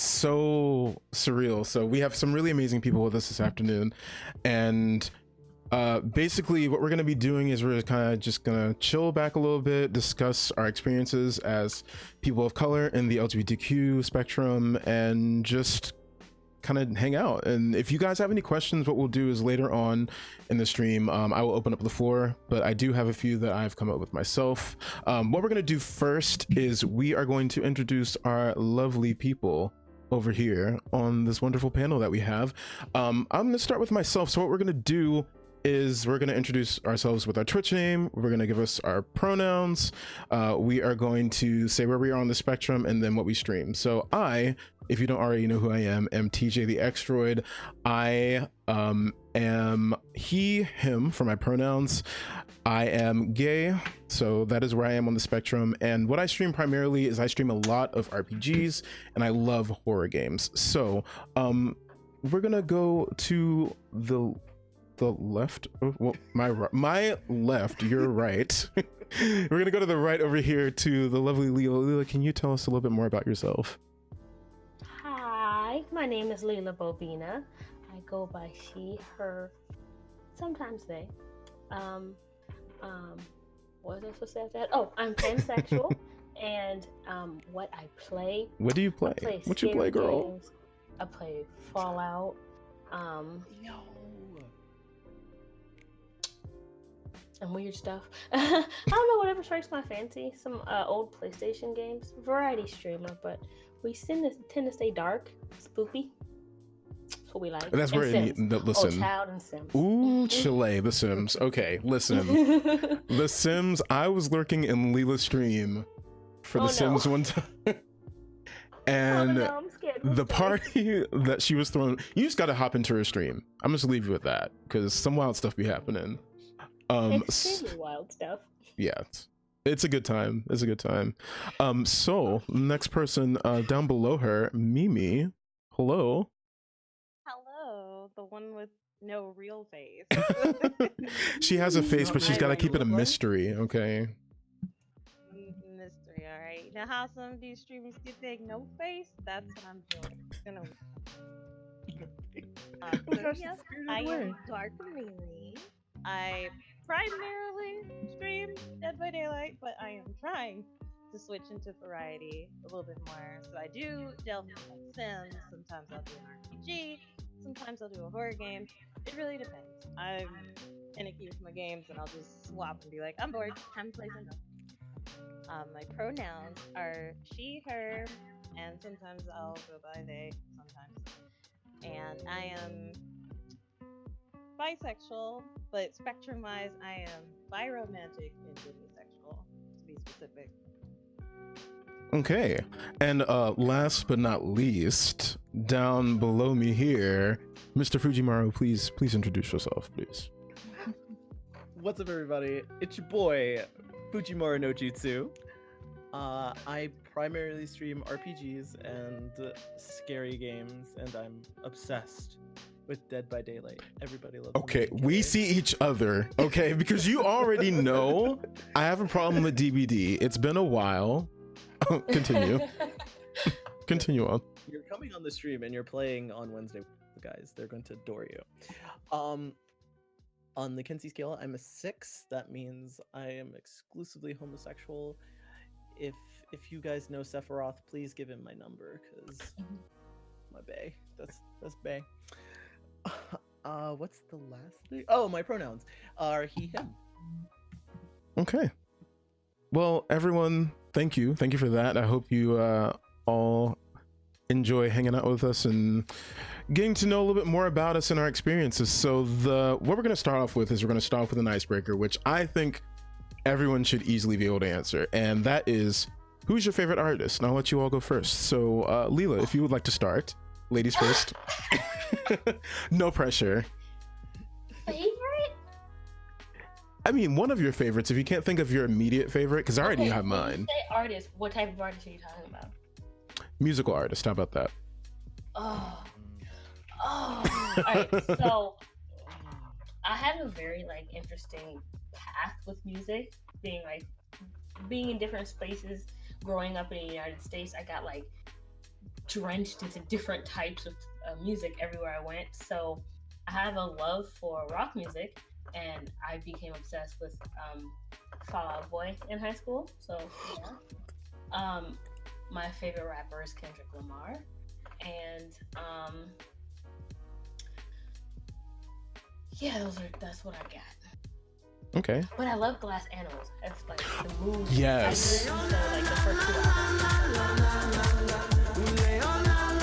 so surreal. So we have some really amazing people with us this afternoon, and basically what we're going to be doing is we're kind of just going to chill back a little bit, discuss our experiences as people of color in the LGBTQ spectrum, and just kind of hang out. And if you guys have any questions, what we'll do is later on in the stream, I will open up the floor, but I do have a few that I've come up with myself. What we're going to do first is we are going to introduce our lovely people over here on this wonderful panel that we have. I'm going to start with myself. So what we're going to do is we're going to introduce ourselves with our Twitch name. We're going to give us our pronouns. We are going to say where we are on the spectrum and then what we stream. So I, if you don't already know who I am TjTheXDroid. I am he, him for my pronouns. I am gay, so that is where I am on the spectrum. And what I stream primarily is I stream a lot of RPGs and I love horror games. So we're going to go to the left, well, my left, your right. We're gonna go to the right over here to the lovely Lila. Lila, can you tell us a little bit more about yourself? Hi, my name is Lilabobina. I go by she, her, sometimes they. What was I supposed to say after that? Oh, I'm pansexual, and what I play. What do you play? What you play, girl? Games. I play Fallout. No. And weird stuff. I don't know, whatever strikes my fancy. Some old PlayStation games. Variety streamer, but we tend to stay dark, spoopy. That's what we like. That's where listen. Oh, Child and Sims. Ooh, Chile, The Sims. Okay, listen. The Sims, I was lurking in Lila's stream for The Sims one time. And I'm scared. the party that she was throwing, you just gotta hop into her stream. I'm just leave you with that, because some wild stuff be happening. Extremely wild stuff. Yeah, it's a good time. It's a good time. So next person down below her, Mimi. Hello. Hello, the one with no real face. She has a face, but she's got to keep it a mystery. Okay. Mystery, all right. Now, how some of these streamers get their no face? That's what I'm doing. Yes, I am DarkMimi. I primarily stream Dead by Daylight, but I am trying to switch into variety a little bit more. So I do delve into like Sims. Sometimes I'll do an RPG. Sometimes I'll do a horror game. It really depends. I'm finicky with my games, and I'll just swap and be like, I'm bored. Time to play something. My pronouns are she, her, and sometimes I'll go by they. Sometimes, and I am bisexual, but spectrum-wise, I am biromantic and demisexual, to be specific. Okay, and last but not least, down below me here, Mr. Fujimaru, please introduce yourself, please. What's up, everybody? It's your boy, Fujimaru no Jutsu. I primarily stream RPGs and scary games, and I'm obsessed with Dead by Daylight. Everybody loves it. Okay, we see each other, okay? Because you already know I have a problem with DBD. It's been a while. Continue. Continue on. You're coming on the stream and you're playing on Wednesday with the guys. They're going to adore you. On the Kinsey scale, I'm a 6. That means I am exclusively homosexual. If you guys know Sephiroth, please give him my number, because my bae. That's bae. What's the last thing? Oh, my pronouns are he, him. Okay. Well, everyone, thank you for that. I hope you all enjoy hanging out with us and getting to know a little bit more about us and our experiences. So what we're going to start off with is we're going to start off with an icebreaker, which I think everyone should easily be able to answer, and that is, who's your favorite artist? And I'll let you all go first. So Leela, if you would like to start. Ladies first. No pressure. Favorite? I mean, one of your favorites, if you can't think of your immediate favorite, because I already have mine. When you say artist, what type of artist are you talking about? Musical artist, how about that? Oh. All right, so I have a very interesting path with music, being in different spaces. Growing up in the United States, I got drenched into different types of music everywhere I went. So I have a love for rock music, and I became obsessed with Fall Out Boy in high school. So yeah. My favorite rapper is Kendrick Lamar, and yeah, that's what I got. Okay. But I love Glass Animals. It's like the mood. Yes. I listened to like the first 2 albums.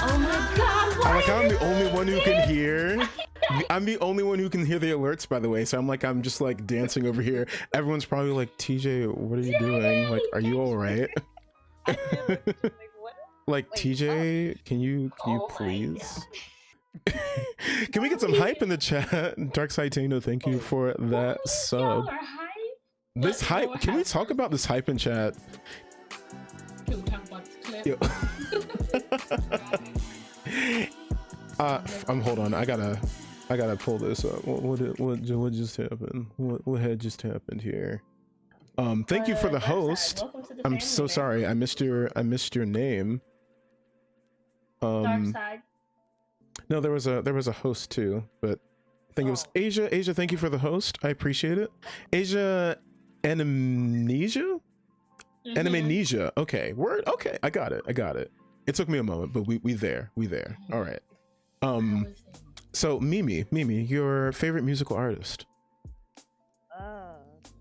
Oh my god! I'm the only one who can hear. I'm the only one who can hear the alerts, by the way. So I'm just like dancing over here. Everyone's probably like, TJ, what are you doing? Like, are you all right? Like, TJ, can you please? Can we get some hype in the chat? Dark Tino, thank you for that sub. This hype, can we talk about this hype in chat? Can we talk about this clip? Hold on, I gotta pull this up. What just happened? What had just happened here? Thank you for the host. I'm so sorry, I missed your name. Dark Side. No, there was a host too, but I think it was Asia. Asia, thank you for the host. I appreciate it. Asia, Animnesia? Animnesia. Okay, word. Okay, I got it. It took me a moment, but we there. All right. So Mimi, your favorite musical artist?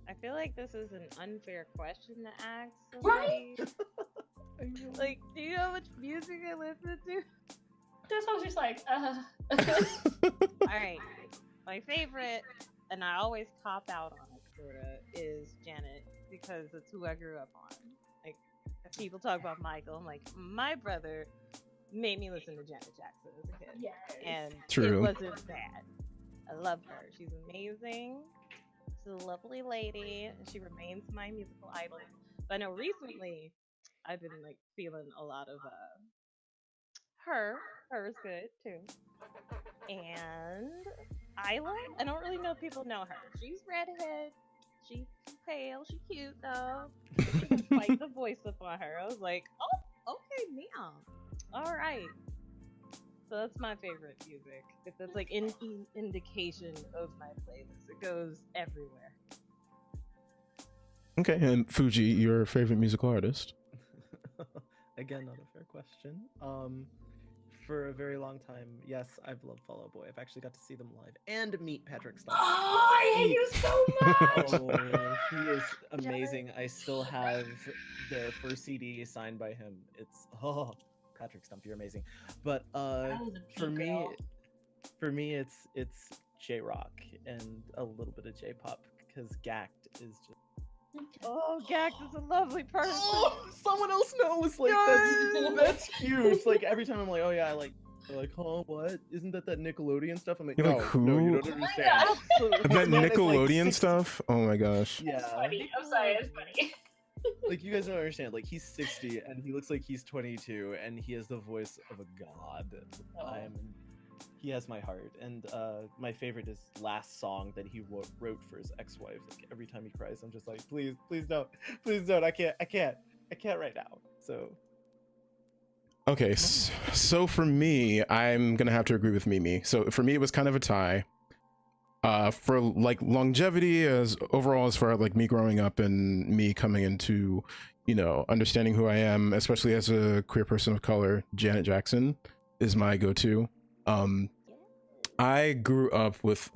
I feel like this is an unfair question to ask somebody. Right? Like, do you know how much music I listen to? This one's just like, Alright. My favorite, and I always cop out on it, sorta, is Janet, because that's who I grew up on. Like, if people talk about Michael, I'm like, my brother made me listen to Janet Jackson as a kid. yes. And True. it wasn't bad. I love her. She's amazing. She's a lovely lady, and she remains my musical idol. But I know recently, I've been like feeling a lot of her. Her is good too. And Isla, I don't really know if people know her. She's redhead. She's pale. She's cute though. She can fight the voice up on her. I was like, oh, okay, Mia. All right. So that's my favorite music. If that's like an indication of my playlist, it goes everywhere. Okay, and Fuji, your favorite musical artist? Again, not a fair question. For a very long time, yes, I've loved Fall Out Boy. I've actually got to see them live and meet Patrick Stump. Oh, I hate you so much. Oh, he is amazing. I still have their first CD signed by him. It's Patrick Stump, you're amazing. But for me, it's J-rock and a little bit of J-pop because Gact is just. Oh, Gact is a lovely person. Oh, someone else knows. Like that's huge. Like every time I'm like, oh yeah, I like. They're like, huh, what? Isn't that Nickelodeon stuff? I'm like, You're no, like, who? no, you don't understand. That Nickelodeon stuff? Oh my gosh. Yeah. Funny. I'm sorry, it's funny. Like you guys don't understand. Like he's 60 and he looks like he's 22 and he has the voice of a god. He has my heart. And my favorite is last song that he wrote for his ex-wife. Like every time he cries, I'm just like, please don't, I can't right now. So. Okay, so for me, I'm gonna have to agree with Mimi. So for me, it was kind of a tie. For like longevity, as overall, as far as like me growing up and me coming into, you know, understanding who I am, especially as a queer person of color, Janet Jackson is my go-to. I grew up with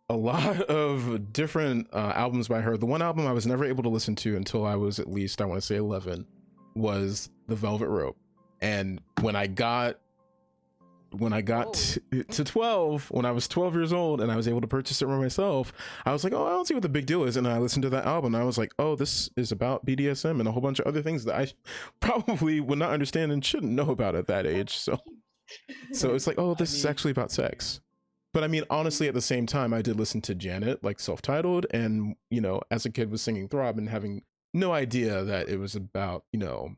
a lot of different albums by her. The one album I was never able to listen to until I was at least, I want to say 11, was The Velvet Rope. And when I got to 12, when I was 12 years old and I was able to purchase it for myself, I was like, oh, I don't see what the big deal is. And I listened to that album and I was like, oh, this is about BDSM and a whole bunch of other things that I probably would not understand and shouldn't know about at that age. So it's like, oh, this is actually about sex. But I mean, honestly, at the same time, I did listen to Janet, like self-titled, and, you know, as a kid was singing Throb and having no idea that it was about, you know,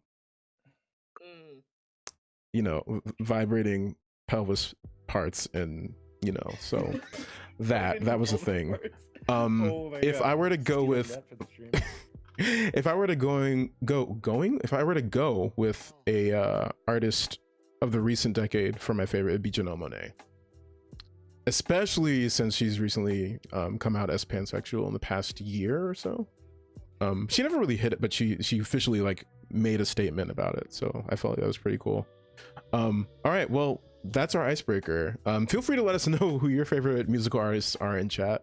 vibrating pelvis parts, and, you know, so that was a thing. If I were to go with if I were to go with a artist of the recent decade for my favorite, it'd be Janelle Monáe. Especially since she's recently come out as pansexual in the past year or so. She never really hit it, but she officially like made a statement about it. So I felt like that was pretty cool. All right, well, that's our icebreaker. Feel free to let us know who your favorite musical artists are in chat.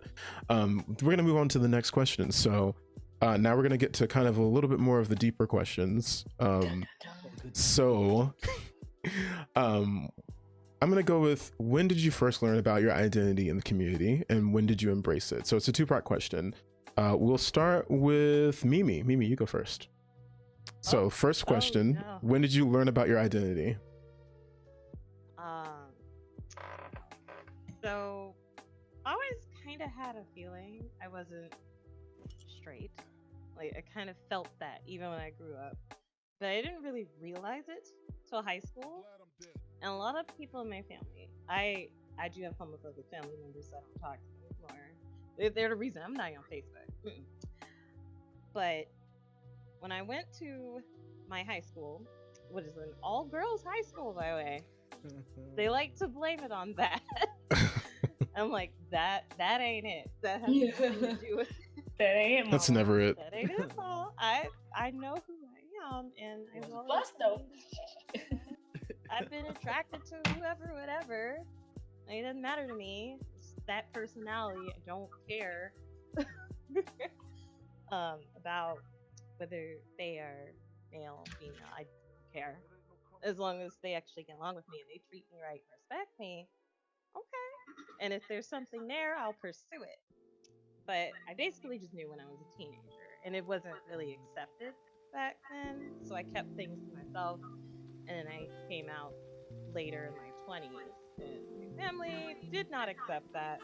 We're gonna move on to the next question. So now we're gonna get to kind of a little bit more of the deeper questions. So I'm gonna go with, when did you first learn about your identity in the community, and when did you embrace it? So it's a two-part question. We'll start with Mimi. Mimi, you go first. So first question, no. when did you learn about your identity? So I always kind of had a feeling I wasn't straight. Like I kind of felt that even when I grew up, but I didn't really realize it till high school. And a lot of people in my family, I do have homophobic family members that I don't talk to anymore. They're the reason I'm not on Facebook. But when I went to my high school, which is an all-girls high school, by the way, they like to blame it on that. I'm like, that ain't it. That has nothing to do with That ain't it. That's Mama. never it. that ain't it, Paul. I know who I am, and I've always Blessed though. I've been attracted to whoever, whatever. Like, it doesn't matter to me. It's that personality. I don't care about whether they are male, female. I don't care. As long as they actually get along with me and they treat me right and respect me, okay. And if there's something there, I'll pursue it. But I basically just knew when I was a teenager, and it wasn't really accepted back then. So I kept things to myself, and then I came out later in my 20s, and my family did not accept that.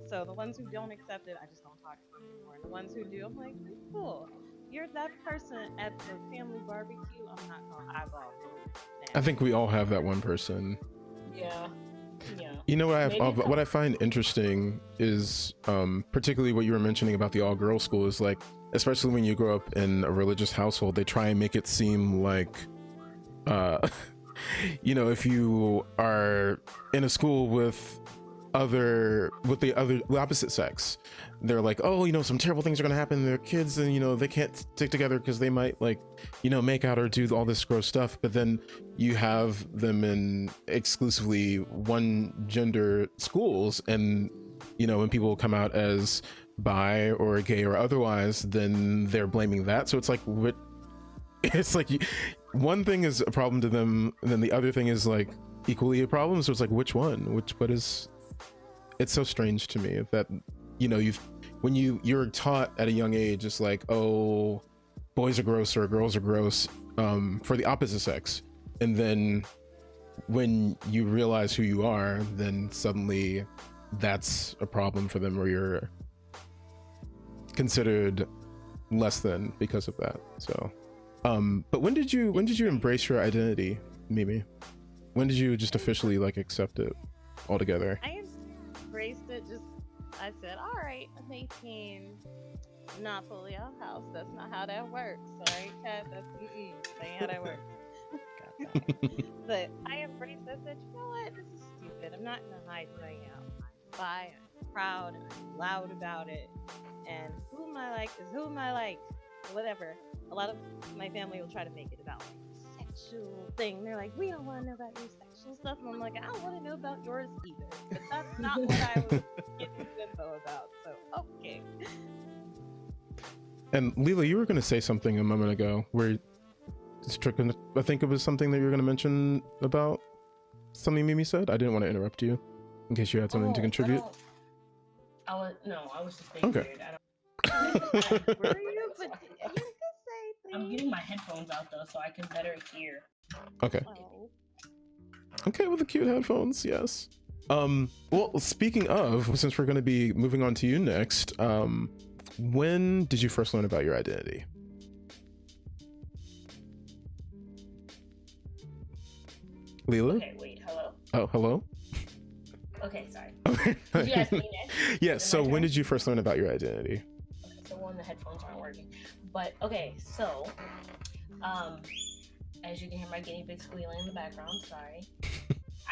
So the ones who don't accept it, I just don't talk to them anymore. And the ones who do, I'm like, cool. You're that person at the family barbecue. I'm not gonna eyeball you. I think we all have that one person. Yeah. Yeah. You know what Maybe what I find interesting is particularly what you were mentioning about the all-girls school is like, especially when you grow up in a religious household, they try and make it seem like you know, if you are in a school with the opposite sex, they're like, oh, you know, some terrible things are gonna happen to their kids, and you know, they can't stick together because they might, like, you know, make out or do all this gross stuff. But then you have them in exclusively one gender schools, and you know, when people come out as bi or gay or otherwise, then they're blaming that. So it's like, what? It's like one thing is a problem to them, and then the other thing is like equally a problem. So it's like, which one? What is? It's so strange to me that, you know, when you're taught at a young age, it's like, oh, boys are gross or girls are gross for the opposite sex, and then when you realize who you are, then suddenly that's a problem for them, or you're considered less than because of that. So but when did you embrace your identity, Mimi? When did you just officially like accept it altogether? I embraced it. I said, all right, I'm 18, not fully out of house. That's not how that works. Sorry, Kat, that ain't how that works. But I embraced it. I said, you know what? This is stupid. I'm not gonna hide who I am. I'm bi, I'm proud, and I'm loud about it. And who am I like is who am I like. Whatever. A lot of my family will try to make it about like sexual thing. They're like, we don't want to know about your sexual stuff. And I'm like, I don't want to know about yours either. But that's not what I was getting info about. So okay. And Leela, you were going to say something a moment ago where I think it was something that you were going to mention about something Mimi said. I didn't want to interrupt you in case you had something to contribute. I was just being Okay. weird. Were you? But you could say things. I'm getting my headphones out though, so I can better hear. Okay. Oh. Okay, with the cute headphones, yes. Well, speaking of, since we're going to be moving on to you next, when did you first learn about your identity? Leela? Okay, wait, hello. Oh, hello? Okay, sorry. Okay. Did you ask me next? Yes, Is it so my when turn? did you first learn about your identity? Okay, so one, the headphones aren't working. But okay, so As you can hear my guinea pig squealing in the background, sorry.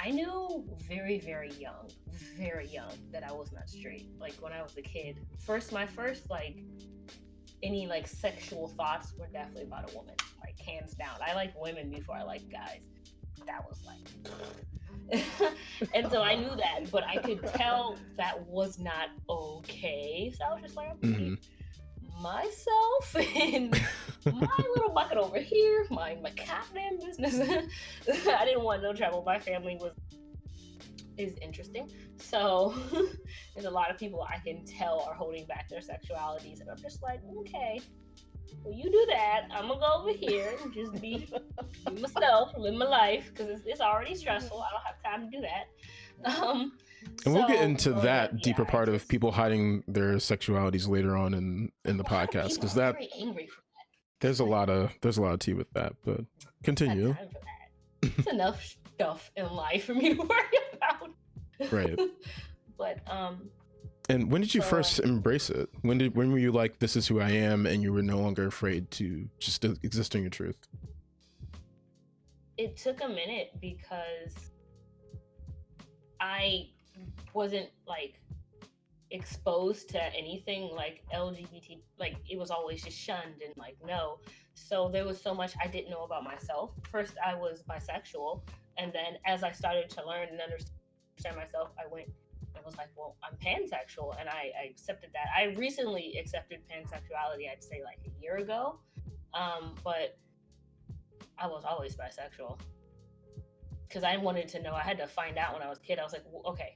I knew very, very young, that I was not straight. Like when I was a kid. My first like any like sexual thoughts were definitely about a woman. Like hands down. I like women before I like guys. That was like and so I knew that, but I could tell that was not okay. So I was just like, I'm gonna keep myself in my little bucket over here, my goddamn business. I didn't want no trouble. My family is interesting, so there's a lot of people I can tell are holding back their sexualities, and I'm just like, okay, well, you do that. I'm gonna go over here and just be myself, live my life, because it's already stressful. I don't have time to do that. And we'll get into that deeper part of people hiding their sexualities later on in the podcast, because that very angry for that. there's a lot of tea with that. But continue. Time for that. It's enough stuff in life for me to worry about. Right. But And when did you first embrace it? When were you like, this is who I am, and you were no longer afraid to just exist in your truth? It took a minute because I wasn't like exposed to anything like LGBT, like it was always just shunned and like no. So there was so much I didn't know about myself. First I was bisexual, and then as I started to learn and understand myself, I was like, well, I'm pansexual, and I accepted that. I recently accepted pansexuality, I'd say like a year ago, but I was always bisexual because I wanted to know. I had to find out when I was a kid. I was like, well, okay,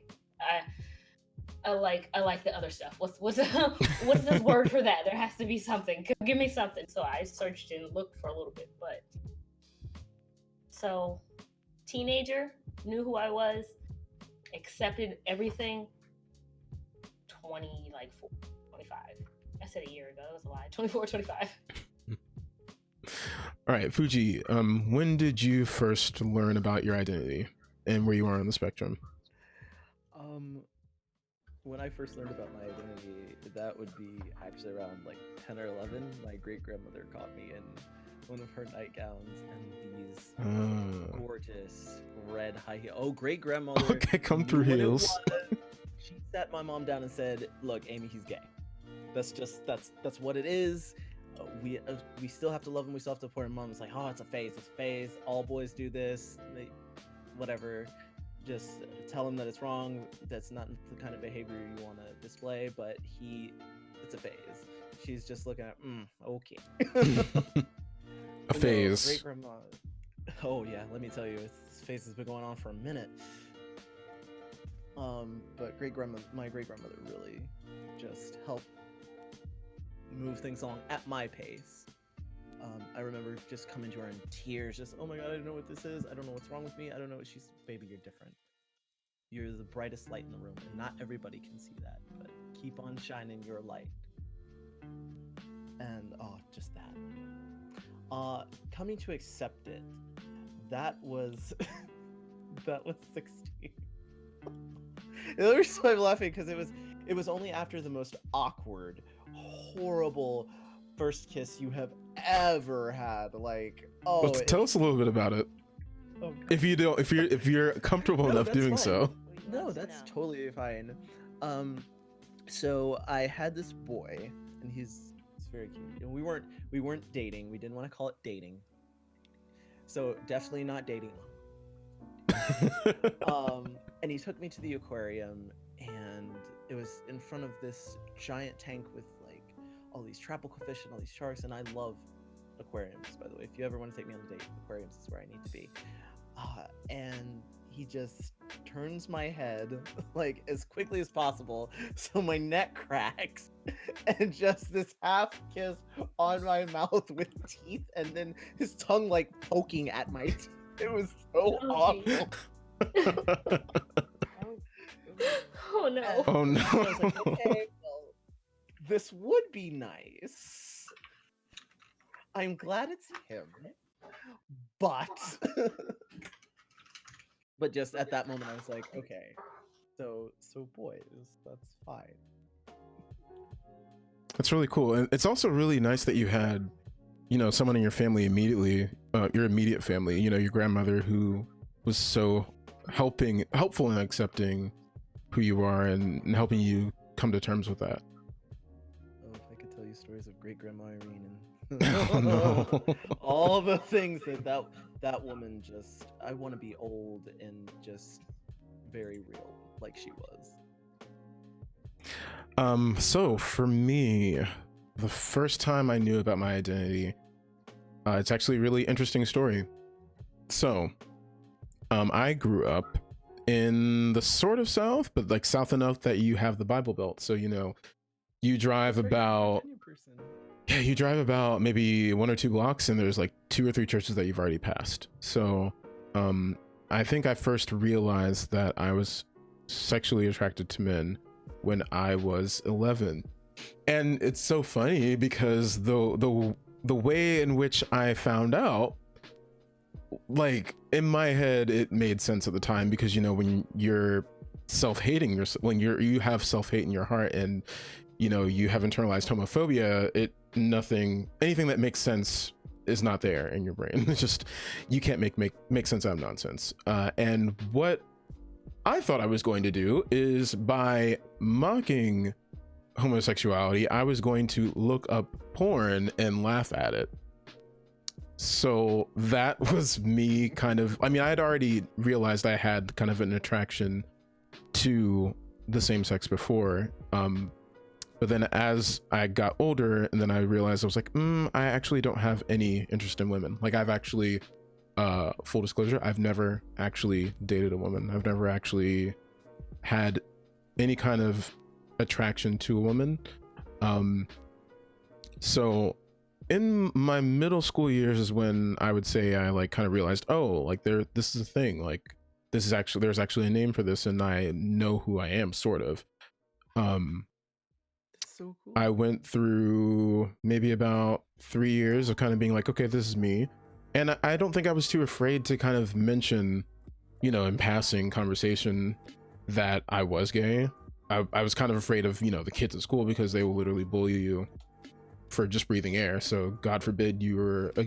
I like the other stuff. What's this word for that? There has to be something. Give me something. So I searched and looked for a little bit, but so teenager, knew who I was, accepted everything. 25. I said a year ago. That was a lie. 24, 25. All right, Fuji. When did you first learn about your identity and where you are on the spectrum? When I first learned about my identity, that would be actually around like 10 or 11. My great-grandmother caught me in one of her nightgowns and these gorgeous red high heels. Oh, great-grandmother. Okay, come through heels. She sat my mom down and said, "Look, Amy, he's gay. That's what it is. We still have to love him. We still have to support him." Mom was like, "Oh, it's a phase. It's a phase. All boys do this. Whatever. Just tell him that it's wrong. That's not the kind of behavior you want to display. But it's a phase." She's just looking at, okay. A phase. Great grandma. Oh yeah, let me tell you, this phase has been going on for a minute. But my great grandmother really just helped move things along at my pace. I remember just coming to her in tears, just, oh my god, I don't know what this is. I don't know what's wrong with me. I don't know what baby, you're different. You're the brightest light in the room, and not everybody can see that, but keep on shining your light. And just that. Coming to accept it, that was 16. The reason why I'm laughing because it was only after the most awkward, horrible first kiss you have ever had. Like, tell us a little bit about it. Oh, if you're comfortable enough doing fine. so. No, that's totally fine. So I had this boy, and he's very cute. And we weren't dating. We didn't want to call it dating. So definitely not dating. And he took me to the aquarium, and it was in front of this giant tank with like all these tropical fish and all these sharks. And I love aquariums, by the way. If you ever want to take me on a date, aquariums is where I need to be. And he just turns my head like as quickly as possible, so my neck cracks, and just this half kiss on my mouth with teeth, and then his tongue like poking at my teeth. It was so awful. Oh no. Oh no. I was like, okay, well, this would be nice. I'm glad it's him, but but just at that moment I was like, okay, so boys, that's fine. That's really cool. And it's also really nice that you had, someone in your family immediately your immediate family, you know, your grandmother who was so helpful in accepting who you are and helping you come to terms with that? Oh, if I could tell you stories of great grandma Irene and Oh no. all the things that woman just, I want to be old and just very real like she was. So for me, the first time I knew about my identity, it's actually a really interesting story. So, I grew up in the sort of South, but like South enough that you have the Bible Belt. So, you know, you drive That's right, you're a about, Virginia person. yeah, you drive about maybe 1 or 2 blocks and there's like 2 or 3 churches that you've already passed. So, I think I first realized that I was sexually attracted to men when I was 11. And it's so funny because the way in which I found out, like in my head, it made sense at the time because, you know, when you're self-hating, when you have self-hate in your heart and, you know, you have internalized homophobia, anything that makes sense is not there in your brain. It's just, you can't make sense out of nonsense. And what I thought I was going to do is, by mocking homosexuality, I was going to look up porn and laugh at it. So that was me kind of, I mean, I had already realized I had kind of an attraction to the same sex before. But then as I got older and then I realized I was like, I actually don't have any interest in women. Like I've actually, full disclosure, I've never actually dated a woman. I've never actually had any kind of attraction to a woman. So in my middle school years is when I would say I like kind of realized, oh, like this is a thing. Like there's actually a name for this and I know who I am, sort of. So cool. I went through maybe about 3 years of kind of being like, okay, this is me. And I don't think I was too afraid to kind of mention, you know, in passing conversation that I was gay. I was kind of afraid of, you know, the kids at school because they will literally bully you for just breathing air. So God forbid you were a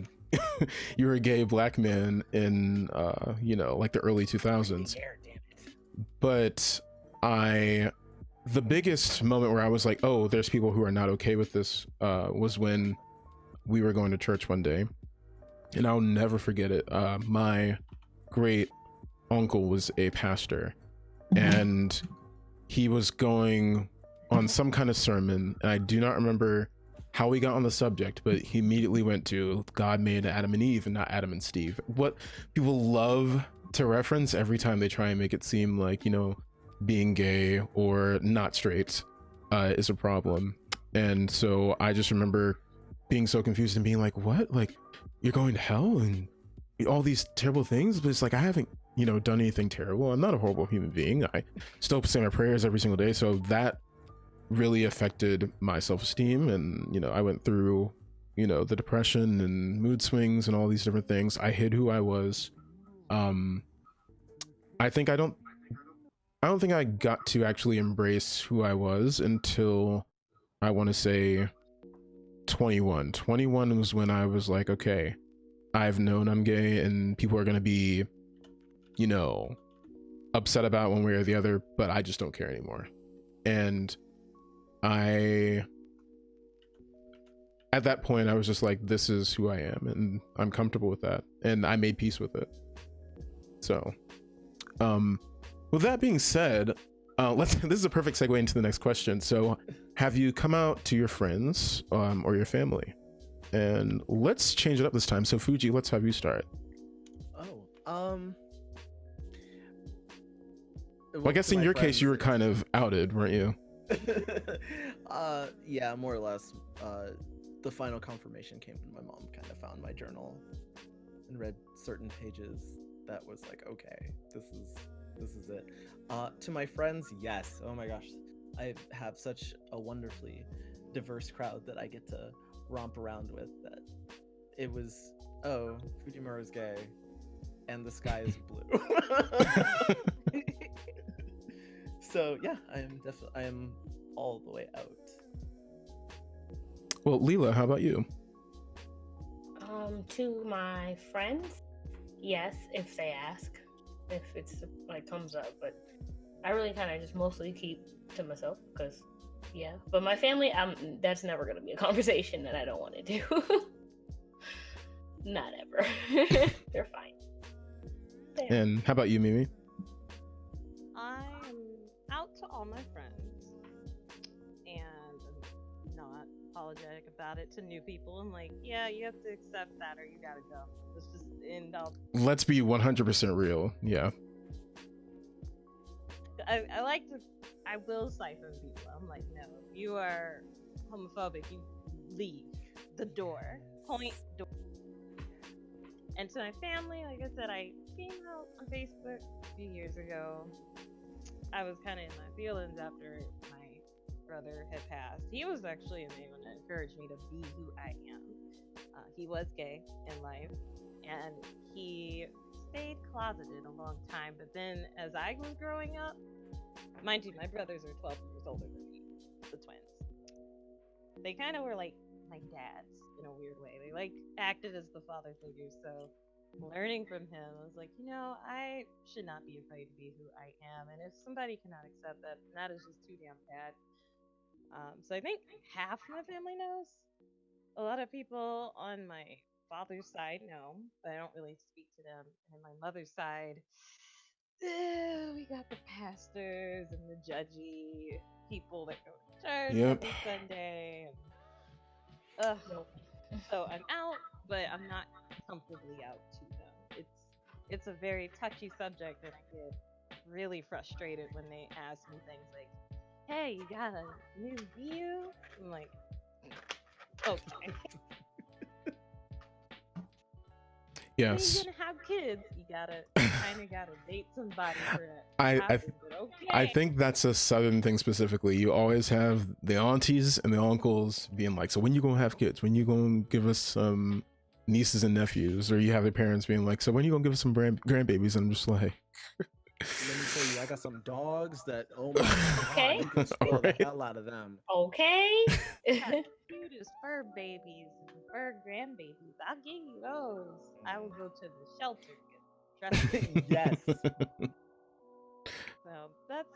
gay black man in, you know, like the early 2000s. But the biggest moment where I was like, oh, there's people who are not okay with this, was when we were going to church one day. And I'll never forget it. My great uncle was a pastor and he was going on some kind of sermon. And I do not remember how we got on the subject, but he immediately went to God made Adam and Eve and not Adam and Steve. What people love to reference every time they try and make it seem like, you know, being gay or not straight is a problem. And so I just remember being so confused and being like, what? Like, you're going to hell and all these terrible things? But it's like, I haven't, you know, done anything terrible. I'm not a horrible human being. I still say my prayers every single day. So that really affected my self-esteem. And, you know, I went through, you know, the depression and mood swings and all these different things. I hid who I was. I don't think I got to actually embrace who I was until I want to say 21. 21 was when I was like, okay, I've known I'm gay and people are going to be, you know, upset about one way or the other, but I just don't care anymore. And at that point, I was just like, this is who I am and I'm comfortable with that. And I made peace with it. So, with that being said, this is a perfect segue into the next question. So have you come out to your friends or your family? And let's change it up this time. So Fuji, let's have you start. Well, I guess in your case, you were kind of outed, weren't you? Yeah, more or less. The final confirmation came when my mom kind of found my journal and read certain pages. That was like, okay, this is it. To my friends, yes. Oh my gosh, I have such a wonderfully diverse crowd that I get to romp around with. That it was, oh, Fujimaru is gay, and the sky is blue. So yeah, I am all the way out. Well, Leela, how about you? To my friends, yes, if they ask, if it's like comes up, but I really kind of just mostly keep to myself because, yeah. But my family, that's never gonna be a conversation that I don't want to do. Not ever. They're fine. And how about you, Mimi? I'm out to all my friends, and I'm not apologetic about it to new people. I'm like, yeah, you have to accept that, or you gotta go. Let's just end up. Let's be 100% real. Yeah. I like to. I will siphon people. I'm like, no, you are homophobic. You leave the door. Point door. And to my family, like I said, I came out on Facebook a few years ago. I was kind of in my feelings after my brother had passed. He was actually the one that encouraged me to be who I am. He was gay in life, and he stayed closeted a long time. But then, as I was growing up, mind you, my brothers are 12 years older than me, the twins. They kind of were like my dads in a weird way. They like acted as the father figure. So learning from him, I was like, I should not be afraid to be who I am. And if somebody cannot accept that, then that is just too damn bad. So I think half my family knows. A lot of people on my father's side know, but I don't really speak to them. And my mother's side, we got the pastors and the judgy people that go to church every Sunday. And, so I'm out, but I'm not comfortably out to them. It's a very touchy subject, and I get really frustrated when they ask me things like, "Hey, you got a new view?" I'm like, okay. Yes. When you're gonna have kids, you kind of gotta date somebody for that. I think that's a Southern thing specifically. You always have the aunties and the uncles being like, "So when you gonna have kids? When you gonna give us some nieces and nephews?" Or you have the parents being like, "So when you gonna give us some grandbabies?" And I'm just like, let me tell you, I got some dogs that, oh my god, Okay. you can spoil the hell out of them. Okay. Cutest fur babies and fur grandbabies. I'll give you those. I will go to the shelter. Trust me. Yes. So that's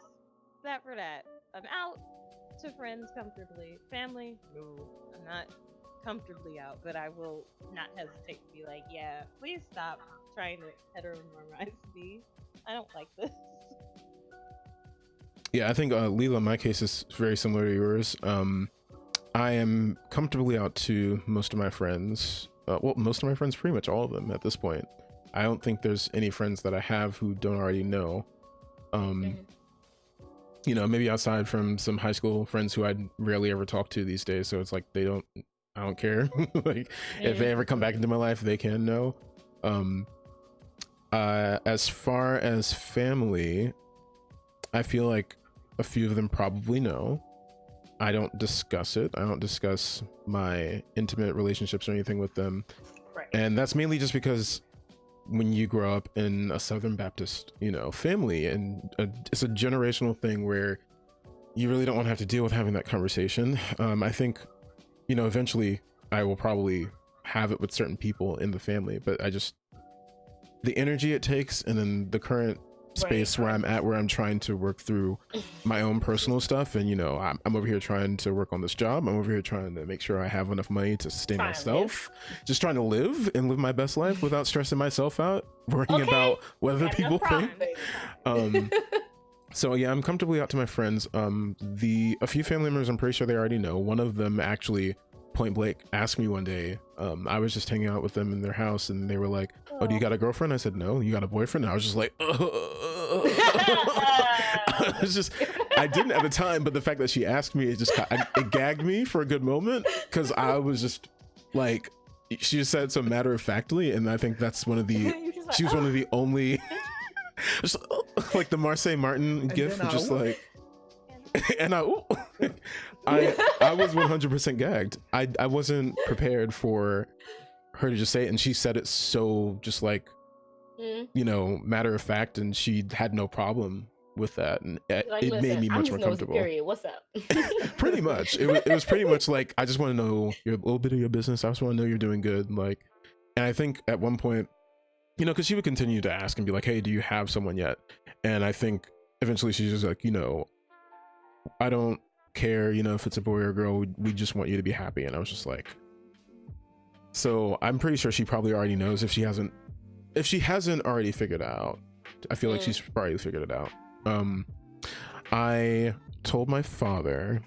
that for that. I'm out to friends comfortably. Family, no, I'm not comfortably out, but I will not hesitate to be like, yeah, please stop trying to heteronormize me. I don't like this. Yeah, I think Leela, my case is very similar to yours. I am comfortably out to most of my friends. Well, most of my friends, pretty much all of them at this point. I don't think there's any friends that I have who don't already know. Maybe outside from some high school friends who I'd rarely ever talk to these days. So it's like I don't care. Like if they ever come back into my life, they can know. As far as family, I feel like a few of them probably know. I don't discuss it. I don't discuss my intimate relationships or anything with them. Right. And that's mainly just because when you grow up in a Southern Baptist, family, and it's a generational thing where you really don't want to have to deal with having that conversation. I think, eventually I will probably have it with certain people in the family, but the energy it takes, and then the current space where I'm at, where I'm trying to work through my own personal stuff, and I'm over here trying to work on this job. I'm over here trying to make sure I have enough money to sustain myself, just trying to live and live my best life without stressing myself out, worrying about whether people think. So yeah, I'm comfortably out to my friends. A few family members, I'm pretty sure they already know. One of them actually point blank asked me one day, I was just hanging out with them in their house, and they were like, "Oh, do you got a girlfriend?" I said, "No." "You got a boyfriend?" And I was just like, I didn't at the time, but the fact that she asked me, it gagged me for a good moment, because I was just like, she just said so matter-of-factly, and I think that's one of the she was one of the only just, like the Marseille Martin gif, just like, and I was 100% gagged. I wasn't prepared for her to just say it, and she said it so just like, matter of fact, and she had no problem with that, and it made me much more comfortable. What's up? Pretty much, it was pretty much like, I just want to know a little bit of your business. I just want to know you're doing good. Like, And I think at one point, you know, because she would continue to ask and be like, hey, do you have someone yet? And I think eventually she's just like, you know, I don't care, you know, if it's a boy or a girl, we just want you to be happy. And I was just like, so I'm pretty sure she probably already knows. If she hasn't already figured it out, I feel like she's probably figured it out. I told my father,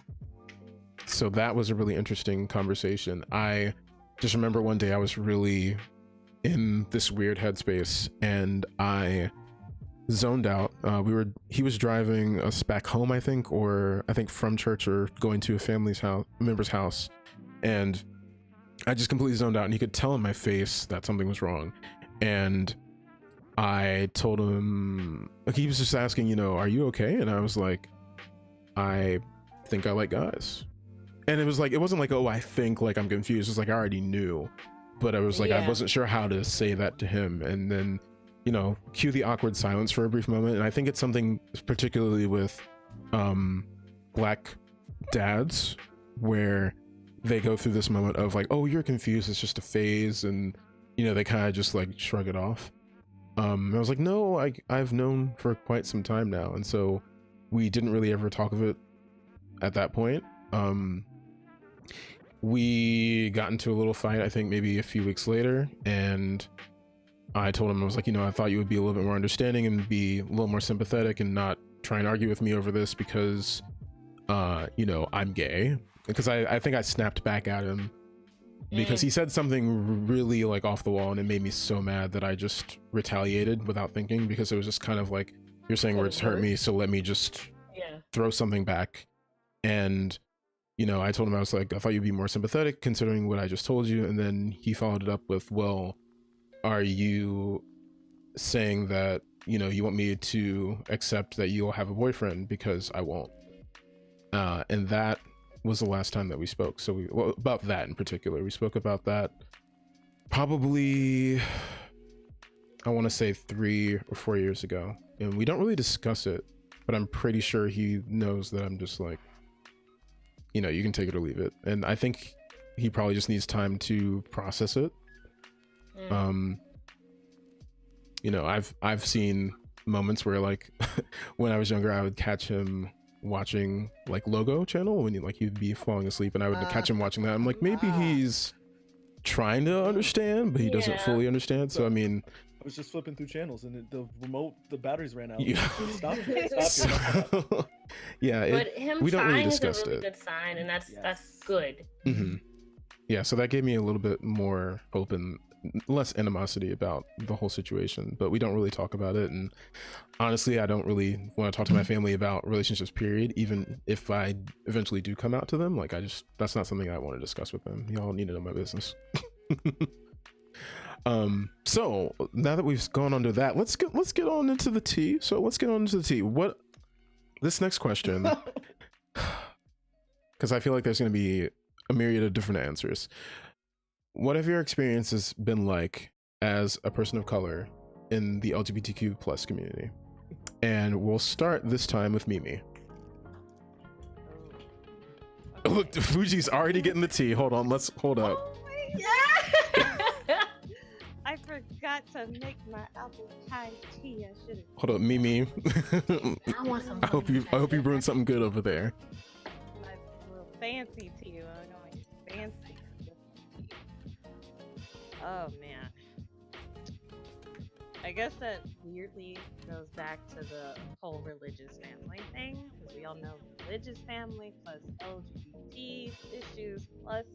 so that was a really interesting conversation. I just remember one day I was really in this weird headspace and I zoned out. He was driving us back home, I think from church or going to a member's house, and I just completely zoned out, and he could tell in my face that something was wrong. And I told him, like, he was just asking, you know, are you okay? And I was like, I think I like guys. And it was like, it wasn't like, oh, I think, like, I'm confused. It's like I already knew, but I was like, I wasn't sure how to say that to him. And then, you know, cue the awkward silence for a brief moment. And I think it's something particularly with Black dads where they go through this moment of like, oh, you're confused, it's just a phase, and you know, they kind of just like shrug it off. I was like, no, I've known for quite some time now. And so we didn't really ever talk of it at that point. We got into a little fight, I think maybe a few weeks later, and I told him, I was like, you know, I thought you would be a little bit more understanding and be a little more sympathetic and not try and argue with me over this because you know, I'm gay. Because I think I snapped back at him because he said something really like off the wall, and it made me so mad that I just retaliated without thinking, because it was just kind of like, you're saying words hurt me, so let me just throw something back. And you know, I told him, I was like, I thought you'd be more sympathetic considering what I just told you. And then he followed it up with, well, are you saying that, you know, you want me to accept that you'll have a boyfriend? Because I won't. And that was the last time that we spoke. So about that in particular, we spoke about that probably, I want to say 3 or 4 years ago, and we don't really discuss it, but I'm pretty sure he knows that I'm just like, you know, you can take it or leave it. And I think he probably just needs time to process it. You know, I've seen moments where like when I was younger, I would catch him watching like Logo channel when he'd be falling asleep, and I would catch him watching that. I'm like, maybe he's trying to understand, but he doesn't fully understand. So I mean, I was just flipping through channels and the batteries ran out. Yeah. Stop. Yeah, but him we don't really trying is a discuss really it. good sign, and that's good. Yeah, so that gave me a little bit more hope and less animosity about the whole situation, but we don't really talk about it. And honestly, I don't really want to talk to my family about relationships, period. Even if I eventually do come out to them, like that's not something I want to discuss with them. Y'all need to know my business. So now that we've gone under that, let's get on into the tea. So let's get on into the tea. What this next question, because I feel like there's going to be a myriad of different answers. What have your experiences been like as a person of color in the LGBTQ plus community? And we'll start this time with Mimi. Okay. Look, Fuji's already getting the tea. Hold on, let's hold up. Oh my I forgot to make my apple pie tea. I should have. Hold up, Mimi. I want some. I hope you brewing something good over there. My little fancy tea. I'm going fancy. Oh man. I guess that weirdly goes back to the whole religious family thing, because we all know religious family plus LGBT issues plus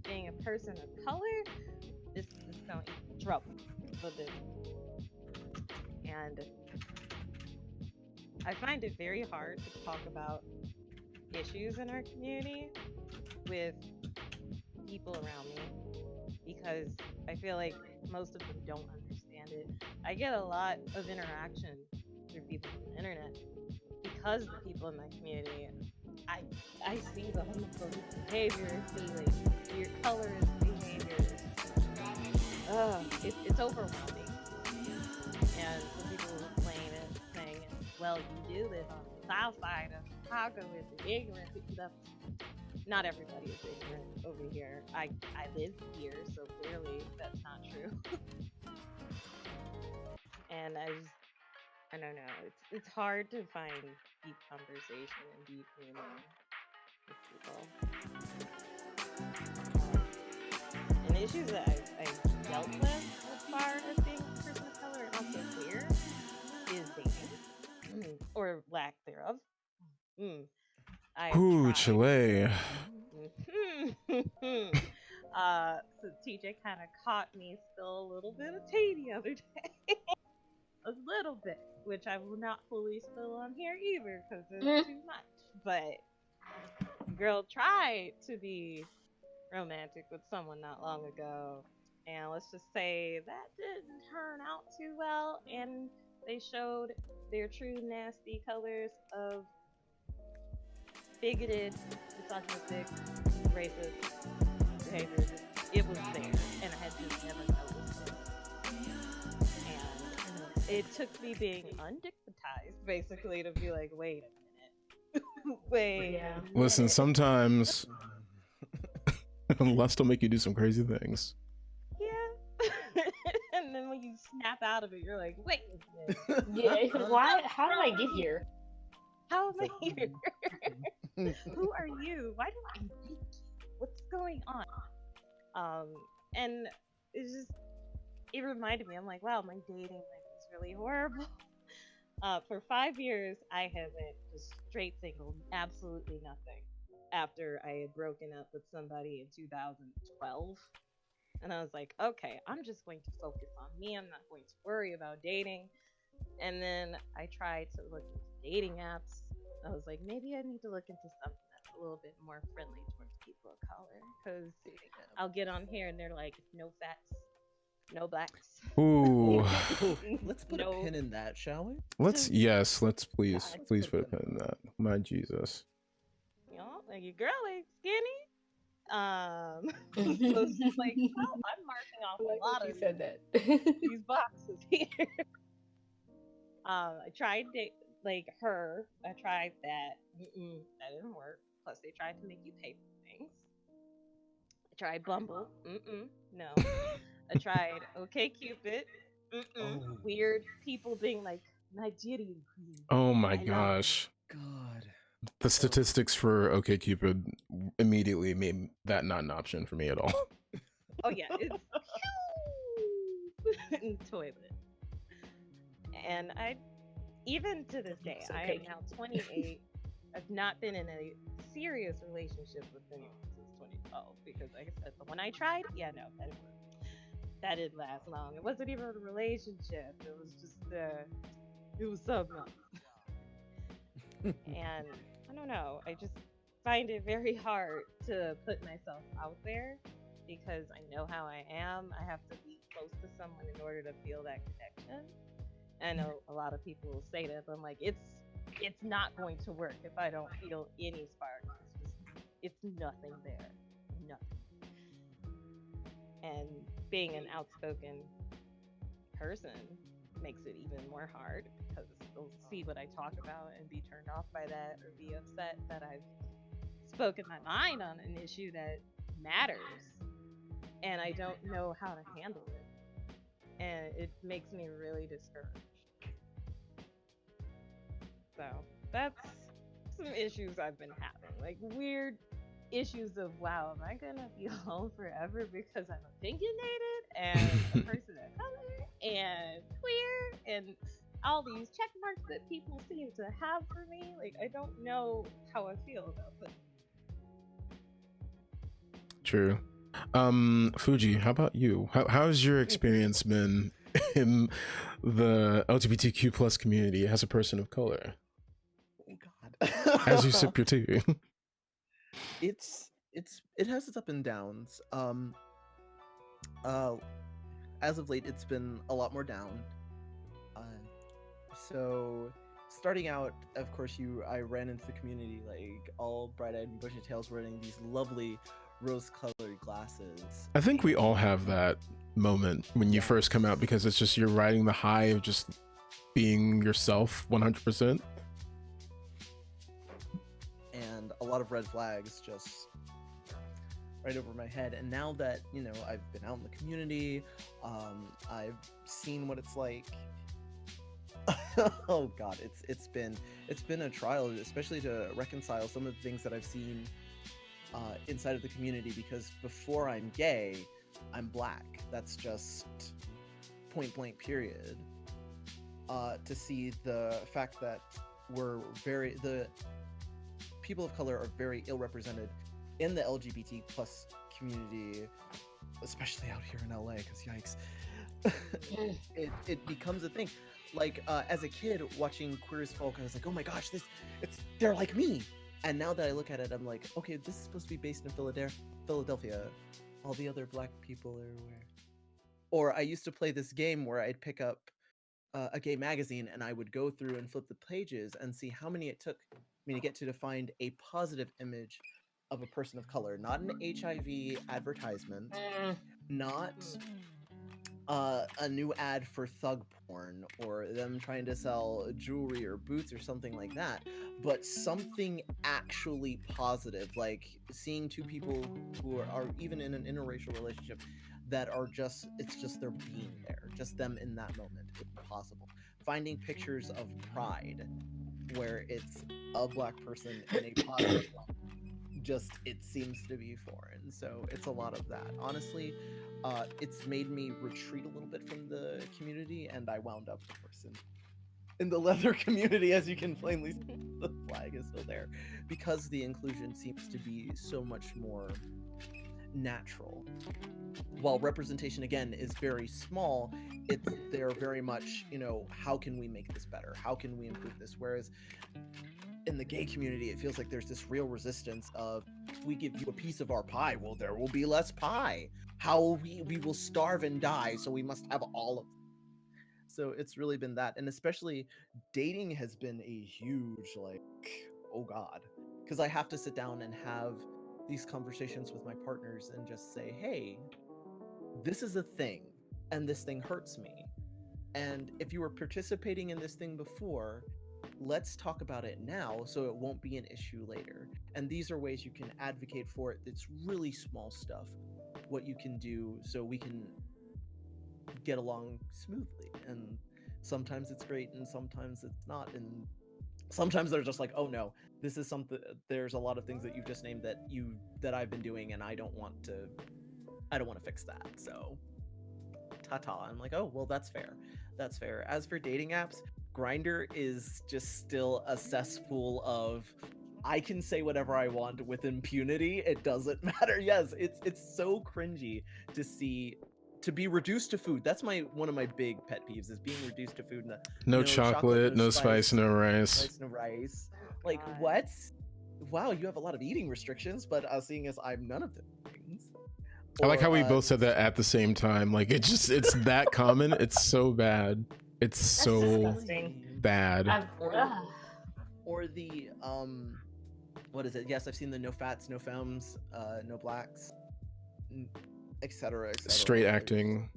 being a person of color is going to equal trouble for this. And I find it very hard to talk about issues in our community with people around me, because I feel like most of them don't understand it. I get a lot of interaction through people on the internet because the people in my community, I see the homophobic behavior, see like your colorist behavior. It's overwhelming. And some people were playing it, saying, well, you do live on the south side of Chicago with the ignorant people. not everybody is ignorant over here. I live here, so clearly that's not true. And I don't know. It's hard to find deep conversation and deep meaning with people. And issues that I've dealt with as far as being a person of color and also queer is dating or lack thereof. I've Ooh, tried. Chile. So TJ kind of caught me spill a little bit of tea the other day. A little bit, which I will not fully spill on here either because it's too much. But girl tried to be romantic with someone not long ago, and let's just say that didn't turn out too well, and they showed their true nasty colors of bigoted, misogynistic, racist behavior. It was there, and I had just never noticed it. And it took me being undignitized, basically, to be like, wait a minute. Wait. Yeah. Listen, sometimes lust will make you do some crazy things. Yeah. And then when you snap out of it, you're like, wait a minute. Yeah. Why? How did I get here? How am I here? Who are you? Why do I like you? What's going on? And it's just, it reminded me, I'm like, wow, my dating life is really horrible. For 5 years, I have been just straight single, absolutely nothing. After I had broken up with somebody in 2012. And I was like, okay, I'm just going to focus on me. I'm not going to worry about dating. And then I tried to look into dating apps. I was like, maybe I need to look into something that's a little bit more friendly towards people of color. Because I'll get on here and they're like, no fats, no blacks. Ooh. Let's put a pin in that, shall we? Let's please put a pin in that. My Jesus. You know, like your girl ain't skinny. So it's just like, well, I'm marking off a lot of said that. these boxes here. I tried her. I tried that. That didn't work. Plus, they tried to make you pay for things. I tried Bumble. No. I tried OkCupid. Weird people being like Nigerian queen. Oh my gosh. God. The statistics for OkCupid immediately made that not an option for me at all. Oh yeah, it's in the toilet. And I, even to this day, I am now 28. I've not been in a serious relationship with anyone since 2012 because, like I said, the one I tried, that didn't work. That didn't last long. It wasn't even a relationship. It was just, it was something else. And I don't know. I just find it very hard to put myself out there because I know how I am. I have to be close to someone in order to feel that connection. I know a lot of people will say that, but I'm like, it's not going to work if I don't feel any spark. It's nothing there. Nothing. And being an outspoken person makes it even more hard because they'll see what I talk about and be turned off by that or be upset that I've spoken my mind on an issue that matters and I don't know how to handle it. And it makes me really discouraged. So that's some issues I've been having, like weird issues of, wow, am I gonna be alone forever because I'm opinionated and a person of color and queer and all these check marks that people seem to have for me? Like, I don't know how I feel about them. True. Fuji, how about you? How's your experience been in the LGBTQ plus community as a person of color? Oh God. As you sip your tea. It has its up and downs. As of late, it's been a lot more down. So starting out, of course, I ran into the community like all bright-eyed and bushy-tails, wearing these lovely rose-colored glasses. I think we all have that moment when you first come out because it's just you're riding the high of just being yourself 100%. And a lot lot of red flags just right over my head. And now that, you know, I've been out in the community, I've seen what it's like. Oh god, it's been a trial, especially to reconcile some of the things that I've seen inside of the community, because before I'm gay, I'm black. That's just point blank period. To see the fact that the people of color are very ill represented in the LGBT plus community, especially out here in LA, because yikes. it becomes a thing. Like as a kid watching Queer as Folk, I was like, oh my gosh, they're like me. And now that I look at it, I'm like, okay, this is supposed to be based in Philadelphia. All the other black people are where? Or I used to play this game where I'd pick up a gay magazine and I would go through and flip the pages and see how many it took me to get to find a positive image of a person of color, not an HIV advertisement, not a new ad for thug porn or them trying to sell jewelry or boots or something like that, but something actually positive, like seeing two people who are even in an interracial relationship that are just, it's just their being there, just them in that moment. It's possible. Finding pictures of pride where it's a black person in a positive light, just, it seems to be foreign. So it's a lot of that. Honestly, it's made me retreat a little bit from the community, and I wound up, of course, in the leather community, as you can plainly see. The flag is still there because the inclusion seems to be so much more natural. While representation, again, is very small, they're very much, you know, how can we make this better? How can we improve this? Whereas in the gay community, it feels like there's this real resistance of, if we give you a piece of our pie, well, there will be less pie. How we will starve and die, so we must have all of them. So it's really been that. And especially dating has been a huge, like, oh god, because I have to sit down and have these conversations with my partners and just say, hey, this is a thing and this thing hurts me, and if you were participating in this thing before, let's talk about it now so it won't be an issue later. And these are ways you can advocate for it. It's really small stuff, what you can do so we can get along smoothly. And sometimes it's great and sometimes it's not, and sometimes they're just like, oh no, this is something, there's a lot of things that you've just named that I've been doing and I don't want to fix that, so ta-ta. I'm like, oh well, that's fair. As for dating apps, Grindr is just still a cesspool of, I can say whatever I want with impunity. It doesn't matter. Yes, it's so cringy to be reduced to food. That's one of my big pet peeves, is being reduced to food. No chocolate, no spice, no rice. Like, God. what? Wow, you have a lot of eating restrictions, but seeing as I'm none of the things. I like how we both said that at the same time. Like, it's that common. It's so bad. It's so disgusting. bad. Or the what is it? Yes, I've seen the no fats, no femmes, no blacks, etc. Straight acting.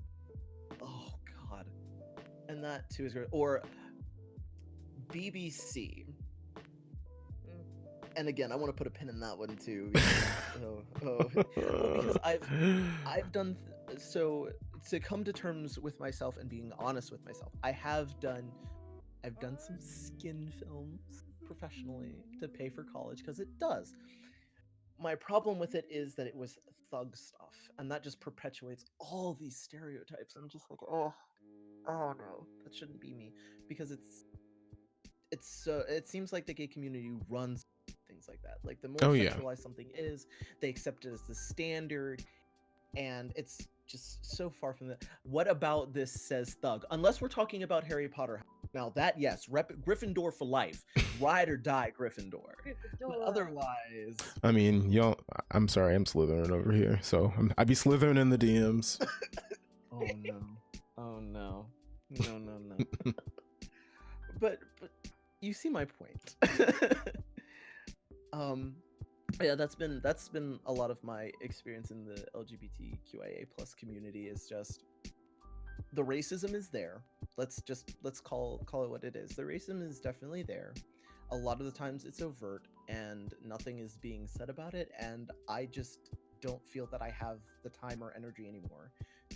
Oh god, and that too is great. Or BBC. And again, I want to put a pin in that one too. Because I've done so to come to terms with myself and being honest with myself. I've done some skin films professionally to pay for college, because it does. My problem with it is that it was thug stuff, and that just perpetuates all these stereotypes. I'm just like, oh no, that shouldn't be me, because it seems like the gay community runs things like that. Like, the more sexualized something is, they accept it as the standard, and it's just so far from that. What about this says thug? Unless we're talking about Harry Potter. Now that, yes, Gryffindor for life. Ride or die Gryffindor. But otherwise, I mean, y'all, I'm sorry, I'm Slytherin over here, so I'd be Slytherin in the DMs. oh no. But you see my point. Yeah, that's been a lot of my experience in the LGBTQIA plus community, is just the racism is there. Let's call it what it is. The racism is definitely there. a lot of the times it's overt and nothing is being said about it, and I just don't feel that I have the time or energy anymore